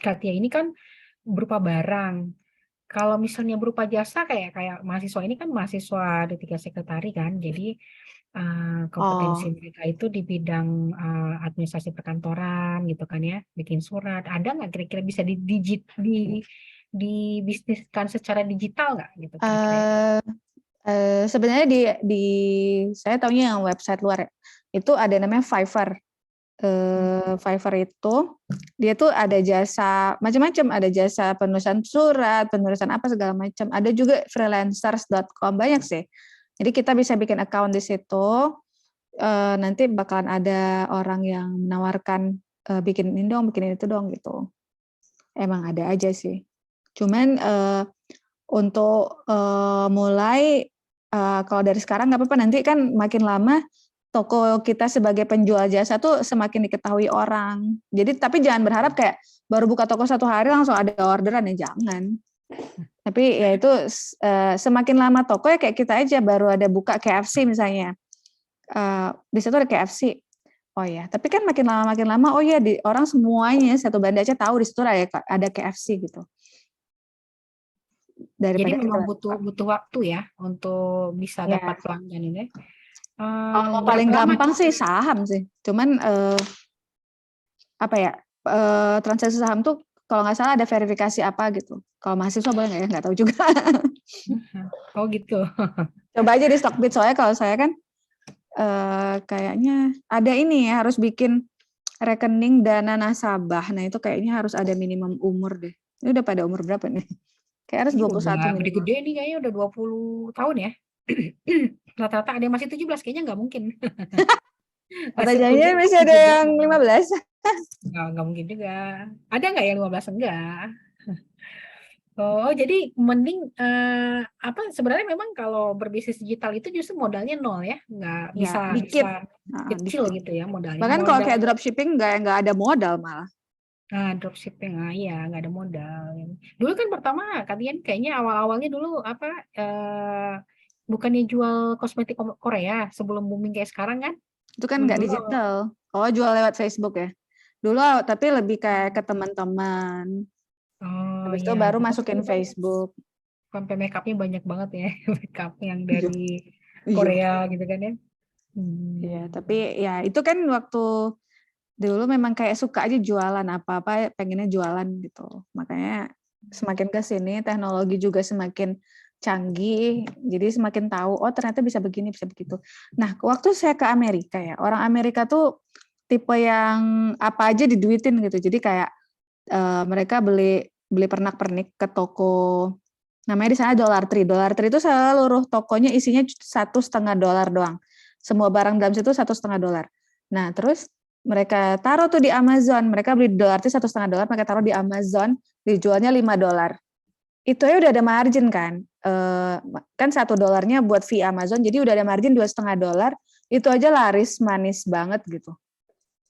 Katia ini kan berupa barang. Kalau misalnya berupa jasa, kayak mahasiswa ini kan mahasiswa D3 Sekretari kan, jadi kompetensi mereka itu di bidang administrasi perkantoran gitu kan ya, bikin surat. Ada nggak kira-kira bisa dibisniskan secara digital nggak gitu kira-kira? Sebenarnya di saya taunya yang website luar ya, itu ada namanya Fiverr. Fiverr itu dia tuh ada jasa macam-macam, ada jasa penulisan surat, penulisan apa segala macam. Ada juga freelancers.com, banyak sih. Jadi kita bisa bikin account di situ. Nanti bakalan ada orang yang menawarkan bikin ini dong, bikin itu dong gitu. Emang ada aja sih. Cuman untuk mulai kalau dari sekarang nggak apa-apa, nanti kan makin lama toko kita sebagai penjual jasa tuh semakin diketahui orang. Jadi tapi jangan berharap kayak baru buka toko 1 hari langsung ada orderan, ya jangan. Tapi ya itu semakin lama toko ya kayak kita aja baru ada buka KFC misalnya. Di situ ada KFC. Oh ya, tapi kan makin lama oh ya orang semuanya satu Banda Aceh tahu di situ ada KFC gitu. Jadi Daripada memang kita butuh waktu ya untuk bisa ya. dapat pelanggan ini. Kalau Berapa paling lama gampang tuh? sih saham sih. Cuman apa ya, transaksi saham tuh kalau nggak salah ada verifikasi apa gitu. Kalau mahasiswa boleh nggak ya? Nggak tahu juga. Oh gitu. Coba aja di Stockbit, soalnya kalau saya kan kayaknya ada ini ya, harus bikin rekening dana nasabah. Nah itu kayaknya harus ada minimum umur deh. Ini udah pada umur berapa nih? Kayak harus Ini 21 udah minimal. gede-gede nih, kayaknya udah 20 tahun ya. Rata-rata ada yang masih 17, kayaknya nggak mungkin. Atau Masih kuliah jangan masih ada 17. yang 15. Nggak mungkin juga. Ada nggak yang 15? Enggak. Oh, jadi mending apa sebenarnya memang kalau berbisnis digital itu justru modalnya nol ya, nggak Ya, bisa dikit. kecil Dikit. gitu ya modalnya. Bahkan kalau kayak Modal dropshipping nggak ada modal malah. dropshipping, iya nggak ada modal. Dulu kan pertama kalian kayaknya awal-awalnya dulu apa bukannya jual kosmetik Korea sebelum booming kayak sekarang kan? Itu kan nggak Dulu digital. Oh, jual lewat Facebook ya. Dulu tapi lebih kayak ke teman-teman. oh Habis itu iya, baru dulu masukin dulu kan Facebook. sampai makeupnya banyak banget ya, makeup yang Iya. dari Iya. Korea gitu kan ya. Iya, tapi ya itu kan waktu dulu memang kayak suka aja jualan apa-apa, pengennya jualan gitu. Makanya semakin ke sini teknologi juga semakin canggih, jadi semakin tahu oh ternyata bisa begini, bisa begitu. Nah, waktu saya ke Amerika ya, orang Amerika tuh tipe yang apa aja diduitin gitu. Jadi kayak mereka beli pernak-pernik ke toko, namanya di sana Dollar Tree. Dollar Tree itu seluruh tokonya isinya $1,5 doang. Semua barang dalam situ $1,5. Nah, terus mereka taruh tuh di Amazon. Mereka beli Dollar Tree $1,5, mereka taruh di Amazon, dijualnya $5. Itu aja udah ada margin kan. Kan $1 buat fee Amazon, jadi udah ada margin $2,5. Itu aja laris manis banget gitu.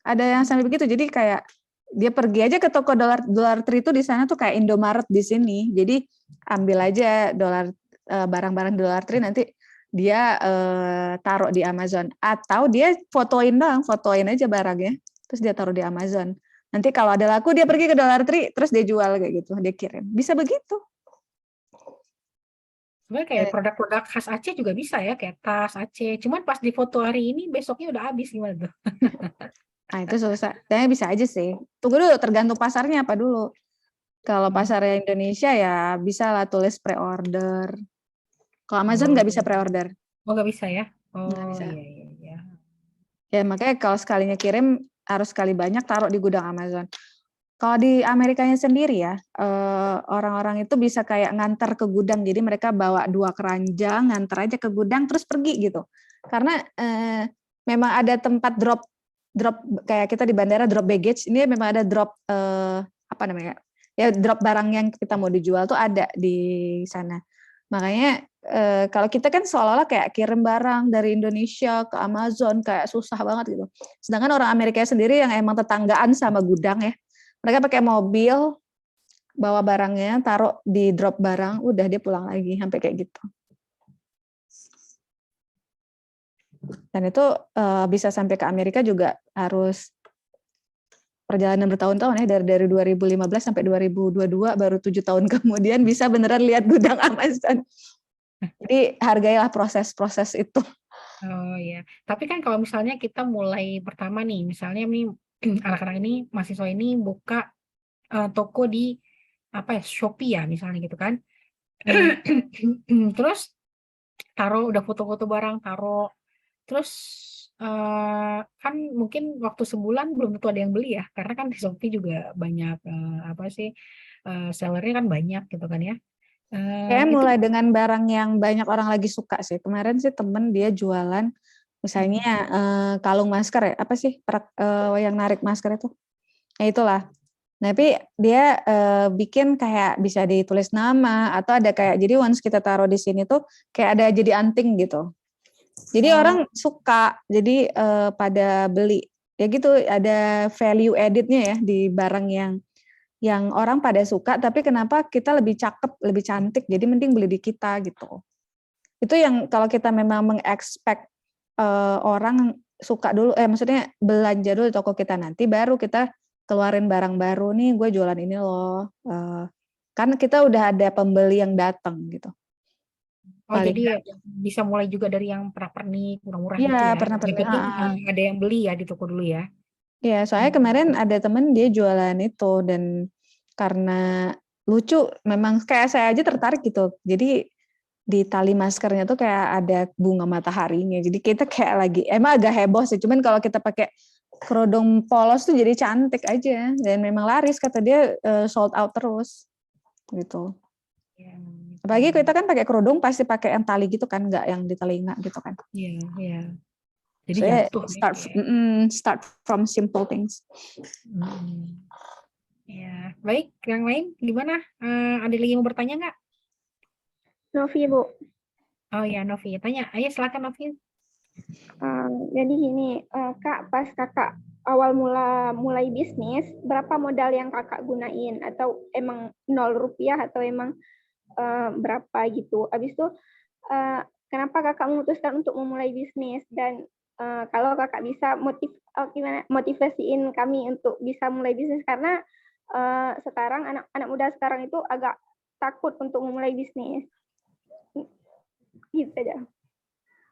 Ada yang sampai begitu. Jadi kayak dia pergi aja ke toko Dollar Tree itu di sana tuh kayak Indomaret di sini. Jadi ambil aja barang-barang Dollar Tree, nanti dia taruh di Amazon, atau dia fotoin aja barangnya, terus dia taruh di Amazon. Nanti kalau ada laku dia pergi ke Dollar Tree, terus dia jual kayak gitu, dia kirim. Bisa begitu. Sebenarnya kayak produk-produk khas Aceh juga bisa ya, kayak tas Aceh. Cuman pas di foto hari ini, besoknya udah habis, gimana tuh? Nah itu susah. Tapi bisa aja sih. Tunggu dulu, tergantung pasarnya apa dulu. Kalau pasarnya Indonesia ya bisa lah tulis pre-order. Kalau Amazon nggak bisa pre-order. Oh, nggak bisa ya? Nggak Oh bisa. iya. Ya makanya kalau sekalinya kirim harus sekali banyak taruh di gudang Amazon. Kalau di Amerikanya sendiri ya, orang-orang itu bisa kayak nganter ke gudang. Jadi mereka bawa 2 keranjang, nganter aja ke gudang terus pergi gitu. Karena memang ada tempat drop kayak kita di bandara drop baggage. Ini memang ada drop apa namanya? Ya drop barang yang kita mau dijual tuh ada di sana. Makanya kalau kita kan seolah-olah kayak kirim barang dari Indonesia ke Amazon kayak susah banget gitu. Sedangkan orang Amerika sendiri yang emang tetanggaan sama gudang ya, mereka pakai mobil, bawa barangnya, taruh di drop barang, udah dia pulang lagi, sampai kayak gitu. Dan itu bisa sampai ke Amerika juga harus perjalanan bertahun-tahun ya, dari 2015 sampai 2022, baru 7 tahun kemudian bisa beneran lihat gudang Amazon. Jadi hargailah proses-proses itu. Oh iya. Tapi kan kalau misalnya kita mulai pertama nih, misalnya nih anak-anak ini, mahasiswa ini buka toko di apa ya, Shopee ya misalnya gitu kan. Terus udah foto-foto barang, taruh. Terus kan mungkin waktu sebulan belum tentu ada yang beli ya, karena kan di Shopee juga banyak apa sih sellernya kan banyak gitu kan ya. Kayak Itu mulai dengan barang yang banyak orang lagi suka sih. Kemarin sih temen dia jualan, misalnya kalung masker ya, apa sih yang narik masker itu? Ya itulah. Tapi dia bikin kayak bisa ditulis nama atau ada kayak, jadi once kita taruh di sini tuh kayak ada jadi anting gitu. Jadi orang suka, jadi pada beli. Ya gitu, ada value editnya ya di barang yang orang pada suka, tapi kenapa kita lebih cakep, lebih cantik, jadi mending beli di kita gitu. Itu yang kalau kita memang mengekspek orang suka dulu, maksudnya belanja dulu di toko kita, nanti baru kita keluarin barang baru nih, gue jualan ini loh. Kan kita udah ada pembeli yang datang gitu. Paling jadi bisa mulai juga dari yang pernak-pernik murah-murah iya, gitu ya. pernah Yang penting ada yang beli ya di toko dulu ya. ya, soalnya kemarin ada temen dia jualan itu dan karena lucu, memang kayak saya aja tertarik gitu. Jadi di tali maskernya tuh kayak ada bunga mataharinya. Jadi kita kayak lagi, emang agak heboh sih. Cuman kalau kita pakai kerudung polos tuh jadi cantik aja. Dan memang laris, kata dia sold out terus gitu. Ya, Apalagi kita kan pakai kerudung pasti pakai yang tali gitu kan, nggak yang di telinga gitu kan. iya, iya. Jadi So, jatuh start from simple things. Ya, baik. Yang lain gimana? Ada lagi yang mau bertanya nggak? Novi, Bu. Oh ya, Novi. Tanya. Ayo silakan Novi. Jadi gini, Kak, pas Kakak awal mulai bisnis, berapa modal yang Kakak gunain? Atau emang 0 rupiah atau emang berapa gitu? Habis itu, kenapa Kakak memutuskan untuk memulai bisnis? Dan kalau Kakak bisa motivasiin kami untuk bisa mulai bisnis, karena sekarang anak muda sekarang itu agak takut untuk memulai bisnis. Gitu aja.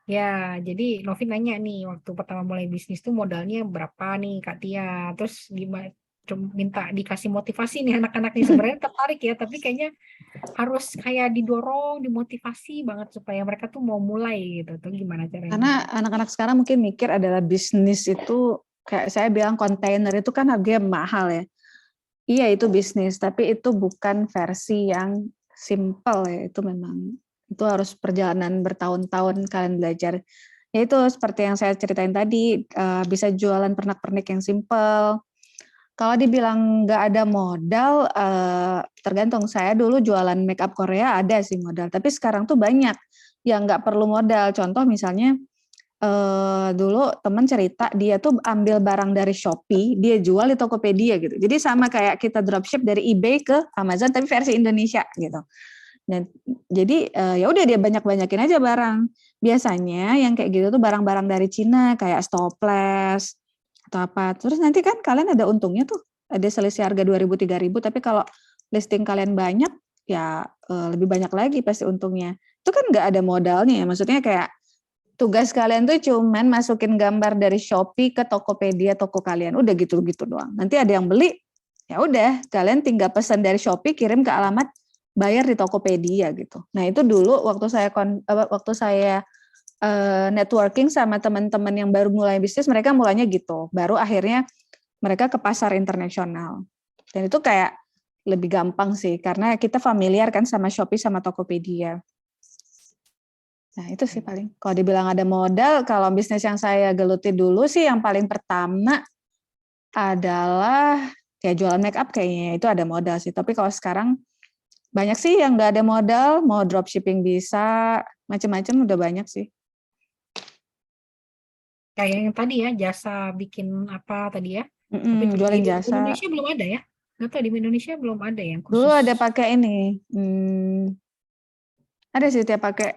Ya, jadi Novi nanya nih, waktu pertama mulai bisnis tuh modalnya berapa nih Kak Tia? Terus gimana? Minta dikasih motivasi nih anak-anak nih, sebenarnya tertarik ya, tapi kayaknya harus kayak didorong, dimotivasi banget supaya mereka tuh mau mulai gitu. Tuh gimana caranya? Karena anak-anak sekarang mungkin mikir adalah bisnis itu, kayak saya bilang kontainer itu kan harganya mahal ya. Iya itu bisnis, tapi itu bukan versi yang simple ya. Itu memang, itu harus perjalanan bertahun-tahun kalian belajar. Ya itu seperti yang saya ceritain tadi, bisa jualan pernak-pernik yang simple. Kalau dibilang nggak ada modal, tergantung. Saya dulu jualan make up Korea ada sih modal, tapi sekarang tuh banyak yang nggak perlu modal. Contoh misalnya, dulu temen cerita dia tuh ambil barang dari Shopee, dia jual di Tokopedia gitu. Jadi sama kayak kita dropship dari eBay ke Amazon tapi versi Indonesia gitu. Dan jadi ya udah dia banyak-banyakin aja barang. Biasanya yang kayak gitu tuh barang-barang dari Cina kayak stoples atau apa. Terus nanti kan kalian ada untungnya tuh. Ada selisih harga 2.000 3.000, tapi kalau listing kalian banyak ya lebih banyak lagi pasti untungnya. Itu kan nggak ada modalnya ya. Maksudnya kayak tugas kalian tuh cuman masukin gambar dari Shopee ke Tokopedia toko kalian, udah gitu-gitu doang. Nanti ada yang beli, ya udah kalian tinggal pesan dari Shopee, kirim ke alamat, bayar di Tokopedia gitu. Nah itu dulu waktu saya networking sama teman-teman yang baru mulai bisnis, mereka mulainya gitu. Baru akhirnya mereka ke pasar internasional. Dan itu kayak lebih gampang sih, karena kita familiar kan sama Shopee sama Tokopedia. Nah itu sih paling. Kalau dibilang ada modal, kalau bisnis yang saya geluti dulu sih yang paling pertama adalah ya jualan make up, kayaknya itu ada modal sih. Tapi kalau sekarang banyak sih yang nggak ada modal, mau dropshipping bisa, macam-macam udah banyak sih. Kayak yang tadi ya, jasa bikin apa tadi ya? Tapi Jualin di jasa. Indonesia belum ada ya? Nggak tahu, di Indonesia belum ada yang khusus. Dulu ada pakai ini, ada sih tiap pakai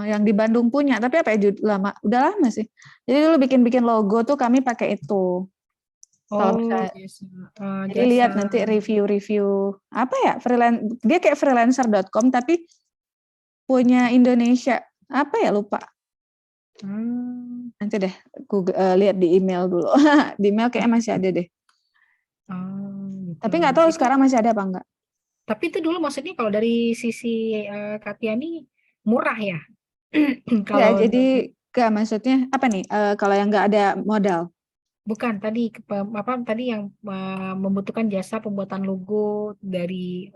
yang di Bandung punya, tapi apa ya, udah lama sih. Jadi dulu bikin logo tuh kami pakai itu. Kalau misalnya, jadi lihat nanti review apa ya, dia kayak freelancer.com tapi punya Indonesia, apa ya lupa. Nanti deh Google, lihat di email dulu. Di email kayaknya masih ada deh. Gitu. Tapi nggak tahu sekarang masih ada apa enggak. Tapi itu dulu maksudnya kalau dari sisi Katia nih murah ya? Ya, jadi Enggak, maksudnya apa nih? Kalau yang nggak ada modal. Bukan tadi tadi yang membutuhkan jasa pembuatan logo dari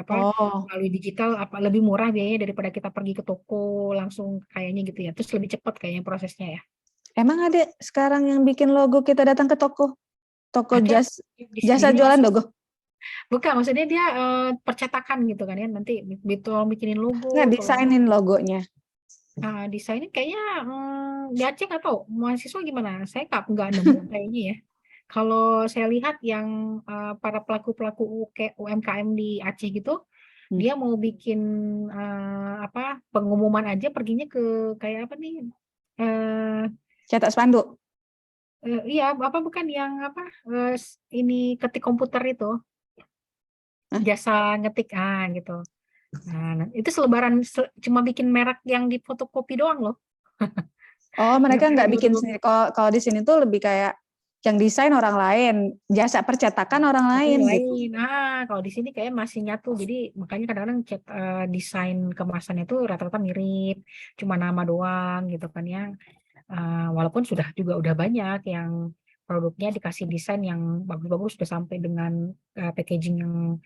Oh, melalui digital apa lebih murah biayanya daripada kita pergi ke toko langsung kayaknya gitu ya. Terus lebih cepat kayaknya prosesnya ya. emang ada sekarang yang bikin logo kita datang ke toko Ada di jasa sini jualan masih logo? bukan maksudnya dia percetakan gitu kan ya nanti betul bikinin Nggak logo kalau desainin logonya. desainnya kayaknya di Aceh nggak tahu mahasiswa gimana. Saya nggak nemu kayaknya ya. Kalau saya lihat yang para pelaku-pelaku UMKM di Aceh gitu, dia mau bikin pengumuman aja perginya ke kayak apa nih? eh Cetak spanduk. iya apa bukan yang ini ketik komputer itu Hah? jasa ngetik gitu. Itu selebaran cuma bikin merek yang di fotokopi doang loh. Oh, Nggak mereka nggak bikin perlu sendiri. Kalau di sini tuh lebih kayak yang desain orang lain, jasa percetakan orang lain gitu. lain. Kalau di sini kayak masih nyatu. Jadi makanya kadang-kadang desain kemasannya tuh rata-rata mirip, cuma nama doang gitu kan ya. Walaupun juga udah banyak yang produknya dikasih desain yang bagus-bagus sudah sampai dengan packaging yang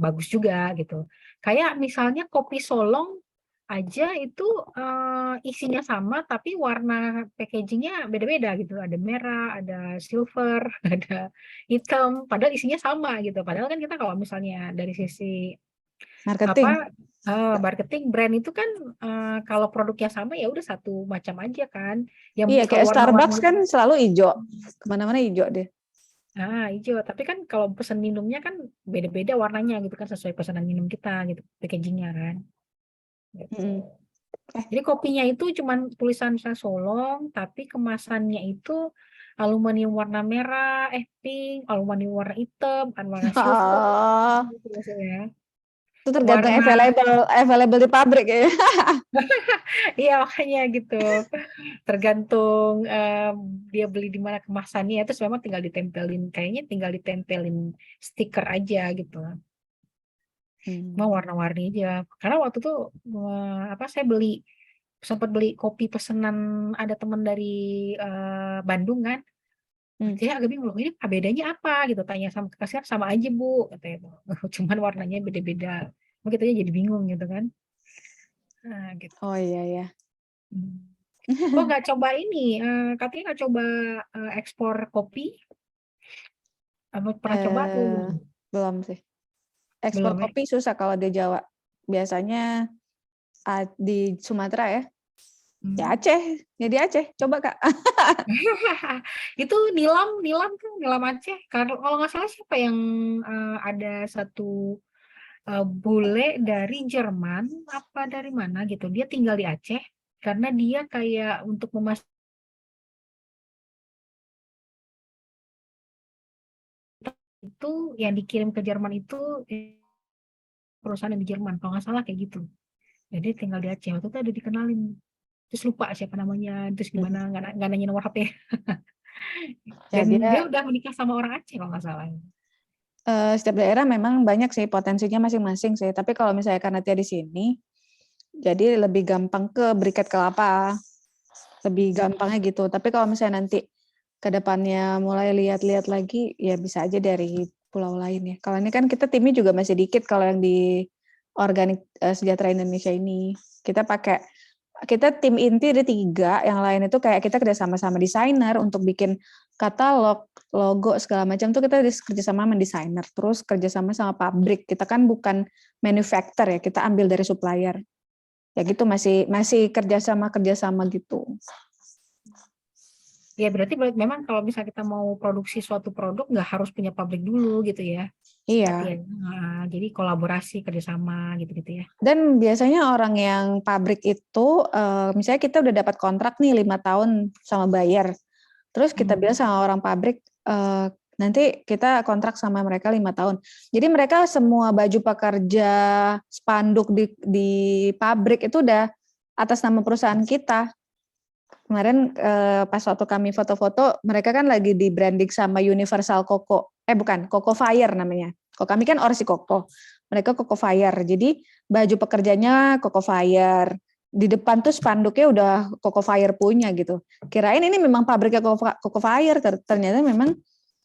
bagus juga gitu. Kayak misalnya kopi Solong aja itu isinya sama tapi warna packagingnya beda-beda gitu. Ada merah, ada silver, ada hitam. Padahal isinya sama gitu. Padahal kan kita kalau misalnya dari sisi Marketing. marketing brand itu kan kalau produknya sama ya udah satu macam aja kan. Yang Iya, kalau kayak Starbucks warna-warni kan selalu hijau. Kemana-mana hijau deh. hijau. Tapi kan kalau pesan minumnya kan beda-beda warnanya gitu kan sesuai pesanan minum kita gitu packagingnya kan. Gitu. Mm-mm. Jadi kopinya itu cuman tulisan Solong, tapi kemasannya itu aluminium warna merah, pink, aluminium warna hitam, kan warna silver, Oh, gitu maksudnya. itu tergantung Warna, available di pabrik ya. iya makanya gitu. Tergantung dia beli di mana kemasannya, terus memang tinggal ditempelin, kayaknya tinggal ditempelin stiker aja gitu. Mau warna-warni aja. Karena waktu itu saya sempat beli kopi pesanan ada teman dari Bandung kan. Saya agak bingung loh, ini bedanya apa gitu. Tanya sama kasir sama aja Bu, katanya. Cuman warnanya beda-beda. Mungkin kita jadi bingung gitu kan. Gitu. Oh iya ya. Kok nggak coba ini? Katanya nggak coba ekspor kopi? Apa pernah coba tuh? Belum sih. Ekspor Belum ya? kopi susah kalau di Jawa. Biasanya di Sumatera ya. Ya Aceh. Ya di Aceh. Coba Kak. Itu Nilam tuh Nilam Aceh. Kalau nggak salah siapa yang ada satu bule dari Jerman apa dari mana gitu. Dia tinggal di Aceh karena dia kayak untuk memastikan itu yang dikirim ke Jerman itu perusahaan yang di Jerman. Kalau nggak salah kayak gitu. Jadi tinggal di Aceh. Waktu itu ada dikenalin. Terus lupa siapa namanya. Terus gimana nggak nanya nomor HP. Ya Dan dia dia udah menikah sama orang Aceh kalau nggak salah. setiap daerah memang banyak sih potensinya masing-masing sih. Tapi kalau misalnya karena dia di sini, jadi lebih gampang ke berikat kelapa. Lebih gampangnya gitu. Tapi kalau misalnya nanti ke depannya mulai lihat-lihat lagi, ya bisa aja dari pulau lain ya. Kalau ini kan kita timnya juga masih dikit kalau yang di Organik Sejahtera Indonesia ini. Kita tim inti ada 3, yang lain itu kayak kita kerjasama sama desainer untuk bikin katalog, logo segala macam tuh kita kerjasama sama desainer, terus kerjasama sama pabrik. Kita kan bukan manufacturer ya, kita ambil dari supplier. Ya gitu masih kerjasama gitu. Ya berarti memang kalau misalnya kita mau produksi suatu produk nggak harus punya pabrik dulu gitu ya. Berarti Iya. ya. Jadi kolaborasi kerjasama gitu-gitu ya. Dan biasanya orang yang pabrik itu, misalnya kita udah dapat kontrak nih 5 tahun sama buyer. Terus kita bilang sama orang pabrik, nanti kita kontrak sama mereka 5 tahun. Jadi mereka semua baju pekerja, spanduk di pabrik itu udah atas nama perusahaan kita. Kemarin pas waktu kami foto-foto, mereka kan lagi di branding sama Universal Coco. Bukan, Coco Fire namanya. Kalau kami kan Orsi Coco. Mereka Coco Fire. Jadi baju pekerjanya Coco Fire. di depan tuh spanduknya udah Coco Fire punya gitu. Kirain ini memang pabriknya Coco Fire, ternyata memang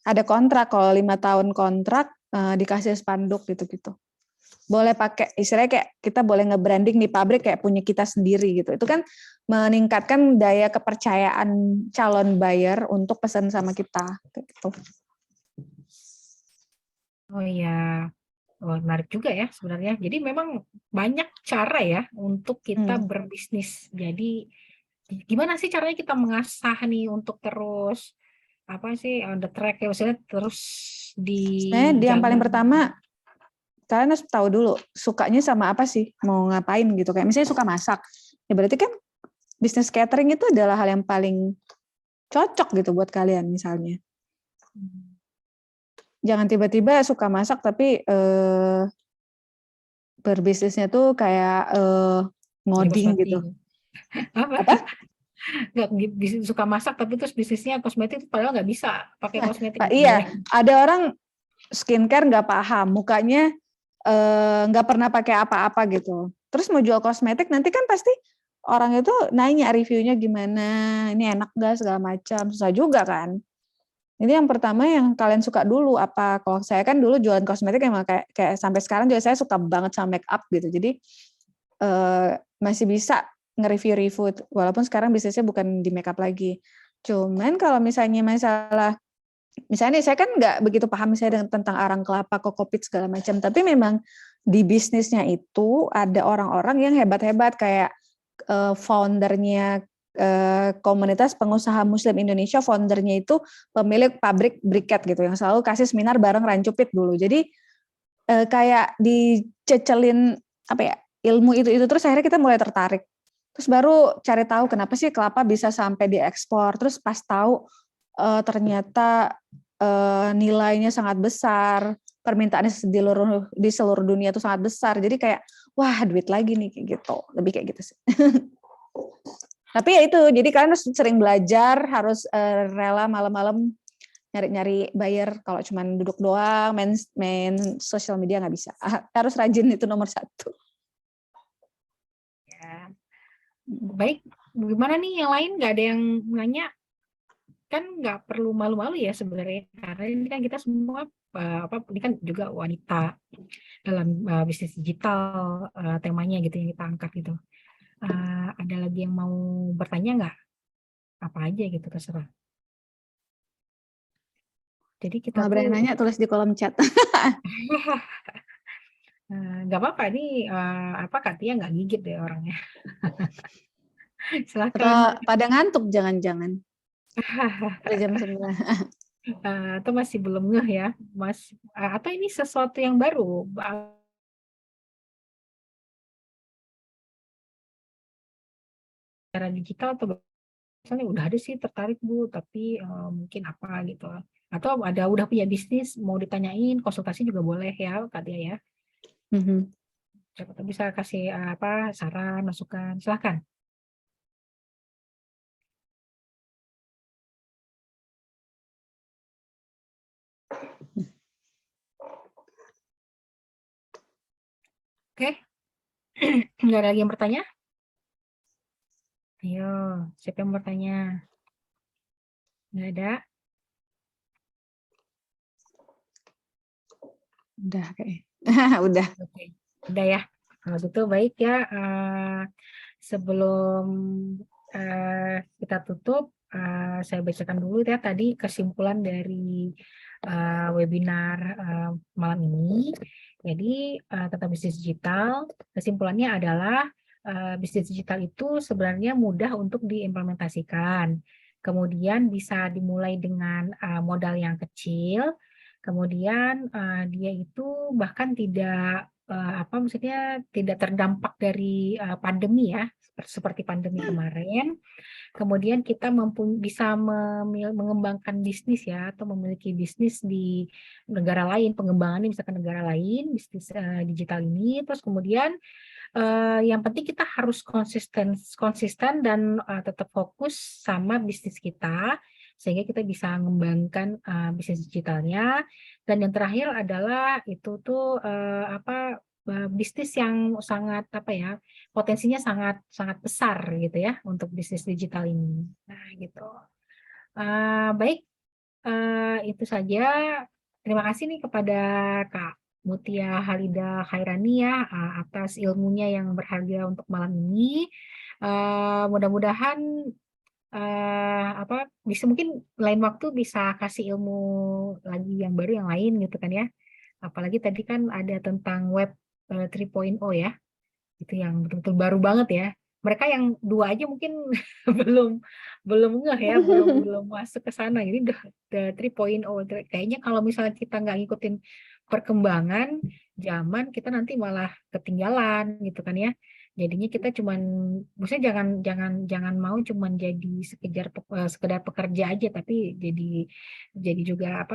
ada kontrak, kalau 5 tahun kontrak dikasih spanduk gitu-gitu. Boleh pakai, istilahnya kayak kita boleh nge-branding di pabrik kayak punya kita sendiri gitu. Itu kan meningkatkan daya kepercayaan calon buyer untuk pesan sama kita gitu. Oh iya. Oh, menarik juga ya sebenarnya. Jadi memang banyak cara ya untuk kita berbisnis. Jadi gimana sih caranya kita mengasah nih untuk terus apa sih on the track ya, maksudnya terus Sebenarnya yang paling dijaga. pertama kalian harus tahu dulu sukanya sama apa sih, mau ngapain gitu. Kayak misalnya suka masak, ya berarti kan bisnis catering itu adalah hal yang paling cocok gitu buat kalian misalnya. Jangan tiba-tiba suka masak tapi berbisnisnya tuh kayak ngoding gitu. Apa? Nggak suka masak tapi terus bisnisnya kosmetik, padahal nggak bisa pakai kosmetik. Iya, ada orang skincare nggak paham, mukanya nggak pernah pakai apa-apa gitu. Terus mau jual kosmetik, nanti kan pasti orang itu nanya reviewnya gimana, ini enak nggak segala macam, susah juga kan. Ini yang pertama yang kalian suka dulu apa? Kalau saya kan dulu jualan kosmetik emang kayak sampai sekarang juga saya suka banget sama make up gitu. Jadi masih bisa nge-review walaupun sekarang bisnisnya bukan di make up lagi. Cuman kalau misalnya misalnya saya kan nggak begitu paham misalnya tentang arang kelapa, kokopit segala macam, tapi memang di bisnisnya itu ada orang-orang yang hebat-hebat kayak foundernya komunitas pengusaha Muslim Indonesia, foundernya itu pemilik pabrik briket gitu yang selalu kasih seminar bareng Rancupit dulu. Jadi kayak dicecelin apa ya, ilmu itu terus akhirnya kita mulai tertarik. Terus baru cari tahu kenapa sih kelapa bisa sampai diekspor. Terus pas tahu ternyata nilainya sangat besar, permintaannya di seluruh dunia itu sangat besar. Jadi kayak wah duit lagi nih kayak gitu. Lebih kayak gitu sih. Tapi ya itu, jadi kalian harus sering belajar, harus rela malam-malam nyari-nyari buyer. Kalau cuma duduk doang, main sosial media nggak bisa. Harus rajin, itu nomor 1. Ya. Baik, gimana nih yang lain? Nggak ada yang nanya? Kan nggak perlu malu-malu ya sebenarnya, karena ini kan kita semua ini kan juga wanita dalam bisnis digital, temanya gitu yang kita angkat gitu. Ada lagi yang mau bertanya nggak? Apa aja gitu, terserah. Jadi kita Kalau berani nanya tulis di kolom chat. nggak apa-apa, ini Katia nggak gigit deh orangnya. Silakan. Atau pada ngantuk jangan-jangan. Udah jam 9. Atau masih belum ngeh ya, Mas? Atau ini sesuatu yang baru? Secara digital atau misalnya udah ada sih tertarik Bu, tapi mungkin apa gitu. Atau udah punya bisnis, mau ditanyain, konsultasi juga boleh ya, Kak Dia ya. Siapa tahu bisa kasih saran, masukan, silakan. Oke, nggak ada lagi yang bertanya? Ayo, siapa yang bertanya? Nggak ada? Udah kayak. Udah. Oke. Udah ya. Kalau gitu baik ya. Sebelum kita tutup, saya bacakan dulu ya tadi kesimpulan dari webinar malam ini. Jadi tentang bisnis digital, kesimpulannya adalah bisnis digital itu sebenarnya mudah untuk diimplementasikan. Kemudian bisa dimulai dengan modal yang kecil. Kemudian dia itu bahkan tidak maksudnya tidak terdampak dari pandemi ya, seperti pandemi kemarin. Kemudian kita bisa mengembangkan bisnis ya, atau memiliki bisnis di negara lain, pengembangannya bisa ke negara lain, bisnis digital ini. Terus kemudian yang penting kita harus konsisten dan tetap fokus sama bisnis kita, sehingga kita bisa mengembangkan bisnis digitalnya. Dan yang terakhir adalah itu tuh bisnis yang sangat apa ya, potensinya sangat sangat besar gitu ya untuk bisnis digital ini. Nah gitu. Baik, itu saja. Terima kasih nih kepada Kak Mutia Halida Khairani ya atas ilmunya yang berharga untuk malam ini. Mudah-mudahan bisa mungkin lain waktu bisa kasih ilmu lagi yang baru yang lain gitu kan ya. Apalagi tadi kan ada tentang web 3.0 ya. Itu yang betul-betul baru banget ya. Mereka yang dua aja mungkin belum ngeh ya, belum masuk ke sana. Jadi udah 3.0. Kayaknya kalau misalnya kita nggak ngikutin perkembangan zaman, kita nanti malah ketinggalan gitu kan ya. Jadinya kita maksudnya jangan mau cuman jadi sekedar pekerja aja, tapi jadi juga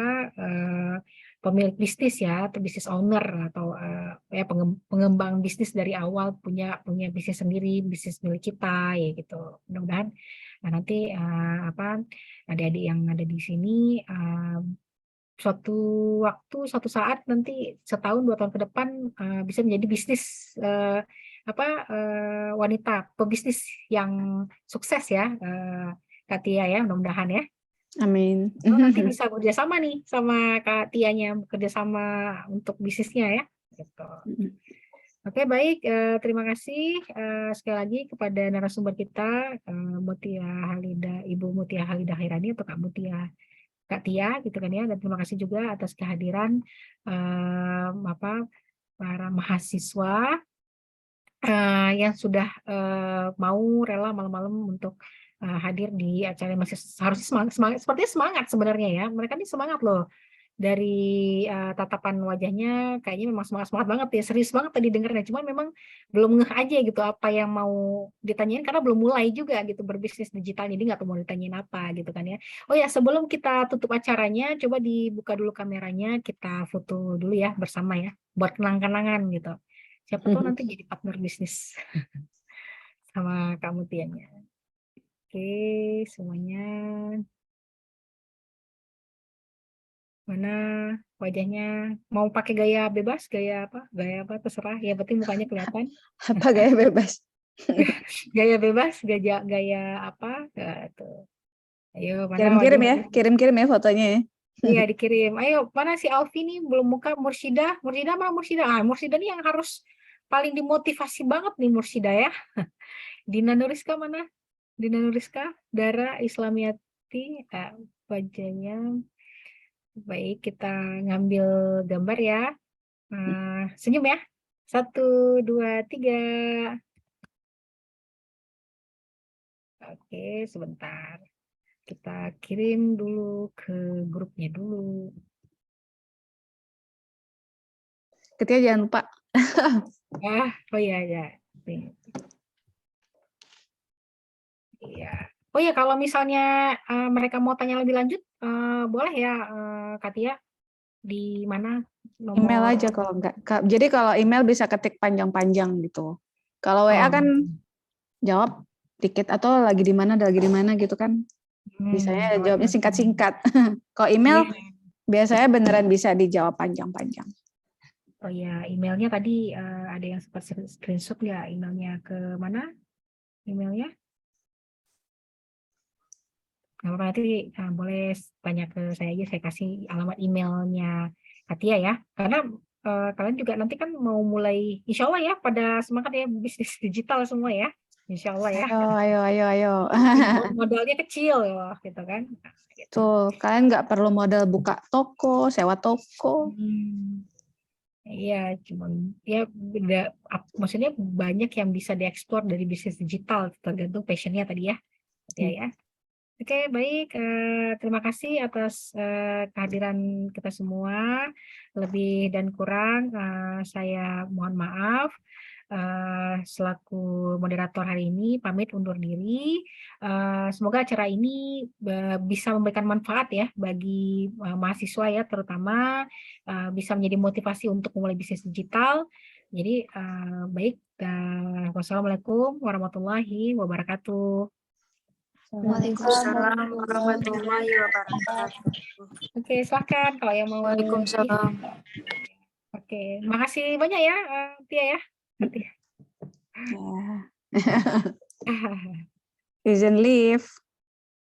pemilik bisnis ya, atau bisnis owner, atau ya pengembang bisnis dari awal, punya bisnis sendiri, bisnis milik kita ya gitu. Mudah-mudahan nanti adik-adik yang ada di sini suatu waktu, suatu saat nanti setahun 2 tahun ke depan bisa menjadi bisnis wanita pebisnis yang sukses ya, Kak Tia ya, mudah-mudahan ya. Amin. Nanti bisa bekerjasama nih sama Kak Tianya, bekerjasama untuk bisnisnya ya. Gitu. Oke, baik. Terima kasih sekali lagi kepada narasumber kita, Ibu Mutia Halida Khairani atau Kak Tia, gitu kan ya. Dan terima kasih juga atas kehadiran para mahasiswa yang sudah mau rela malam-malam untuk hadir di acara yang masih harusnya sepertinya semangat sebenarnya ya. Mereka ini semangat loh. Dari tatapan wajahnya kayaknya memang semangat banget ya, serius banget tadi dengarnya. Cuman memang belum ngeh aja gitu apa yang mau ditanyain, karena belum mulai juga gitu berbisnis digital, jadi nggak tahu mau ditanyain apa gitu kan ya. Oh ya, sebelum kita tutup acaranya, coba dibuka dulu kameranya, kita foto dulu ya bersama ya, buat kenang-kenangan gitu. Siapa tahu nanti jadi partner bisnis sama kamu Tianya. Oke, semuanya. Mana wajahnya, mau pakai gaya bebas, gaya apa terserah, ya penting mukanya kelihatan. Apa gaya bebas? Gaya bebas, gaya apa tuh. Ayo, mana Kirim-kirim ya, wajahnya? kirim-kirim ya fotonya ya. Iya, dikirim. Ayo, mana si Alfi nih belum muka. Mursyida mana Mursyida? Mursyida nih yang harus paling dimotivasi banget nih Mursyida ya. Dina Nuriska mana? Dina Nuriska, Dara Islamiati, wajahnya. Baik, kita ngambil gambar ya. Senyum ya. 1, 2, 3. Oke, sebentar. Kita kirim dulu ke grupnya dulu. Ketia jangan lupa. Oh ya. Iya. Oh ya, kalau misalnya mereka mau tanya lebih lanjut, boleh ya, Katia, di mana nomor? Email aja kalau enggak. Jadi kalau email bisa ketik panjang-panjang gitu. Kalau WA kan jawab dikit, atau lagi di mana gitu kan. Misalnya jawabnya singkat-singkat. Kalau email biasanya beneran bisa dijawab panjang-panjang. Oh ya, emailnya tadi ada yang sempat screenshot nggak emailnya ke mana? Emailnya? Nggak apa-apa, nanti boleh tanya ke saya aja, saya kasih alamat emailnya Katia ya. Karena kalian juga nanti kan mau mulai, insya Allah ya, pada semangat ya bisnis digital semua ya. Insya Allah ya. Ayo. Modalnya kecil ya, gitu kan. Tuh, kalian nggak perlu modal buka toko, sewa toko. Iya, cuman ya maksudnya banyak yang bisa dieksplor dari bisnis digital, tergantung passionnya tadi ya. Ya. Oke, baik. Terima kasih atas kehadiran kita semua. Lebih dan kurang saya mohon maaf. Selaku moderator hari ini pamit undur diri. Semoga acara ini bisa memberikan manfaat ya bagi mahasiswa ya, terutama bisa menjadi motivasi untuk memulai bisnis digital. Jadi baik. Wassalamualaikum warahmatullahi wabarakatuh. Waalaikumsalam warahmatullahi wabarakatuh. Oke, silakan kalau yang mau. Waalaikumsalam. Oke. Oke, makasih banyak ya, Tia ya. Ya. Izin leave.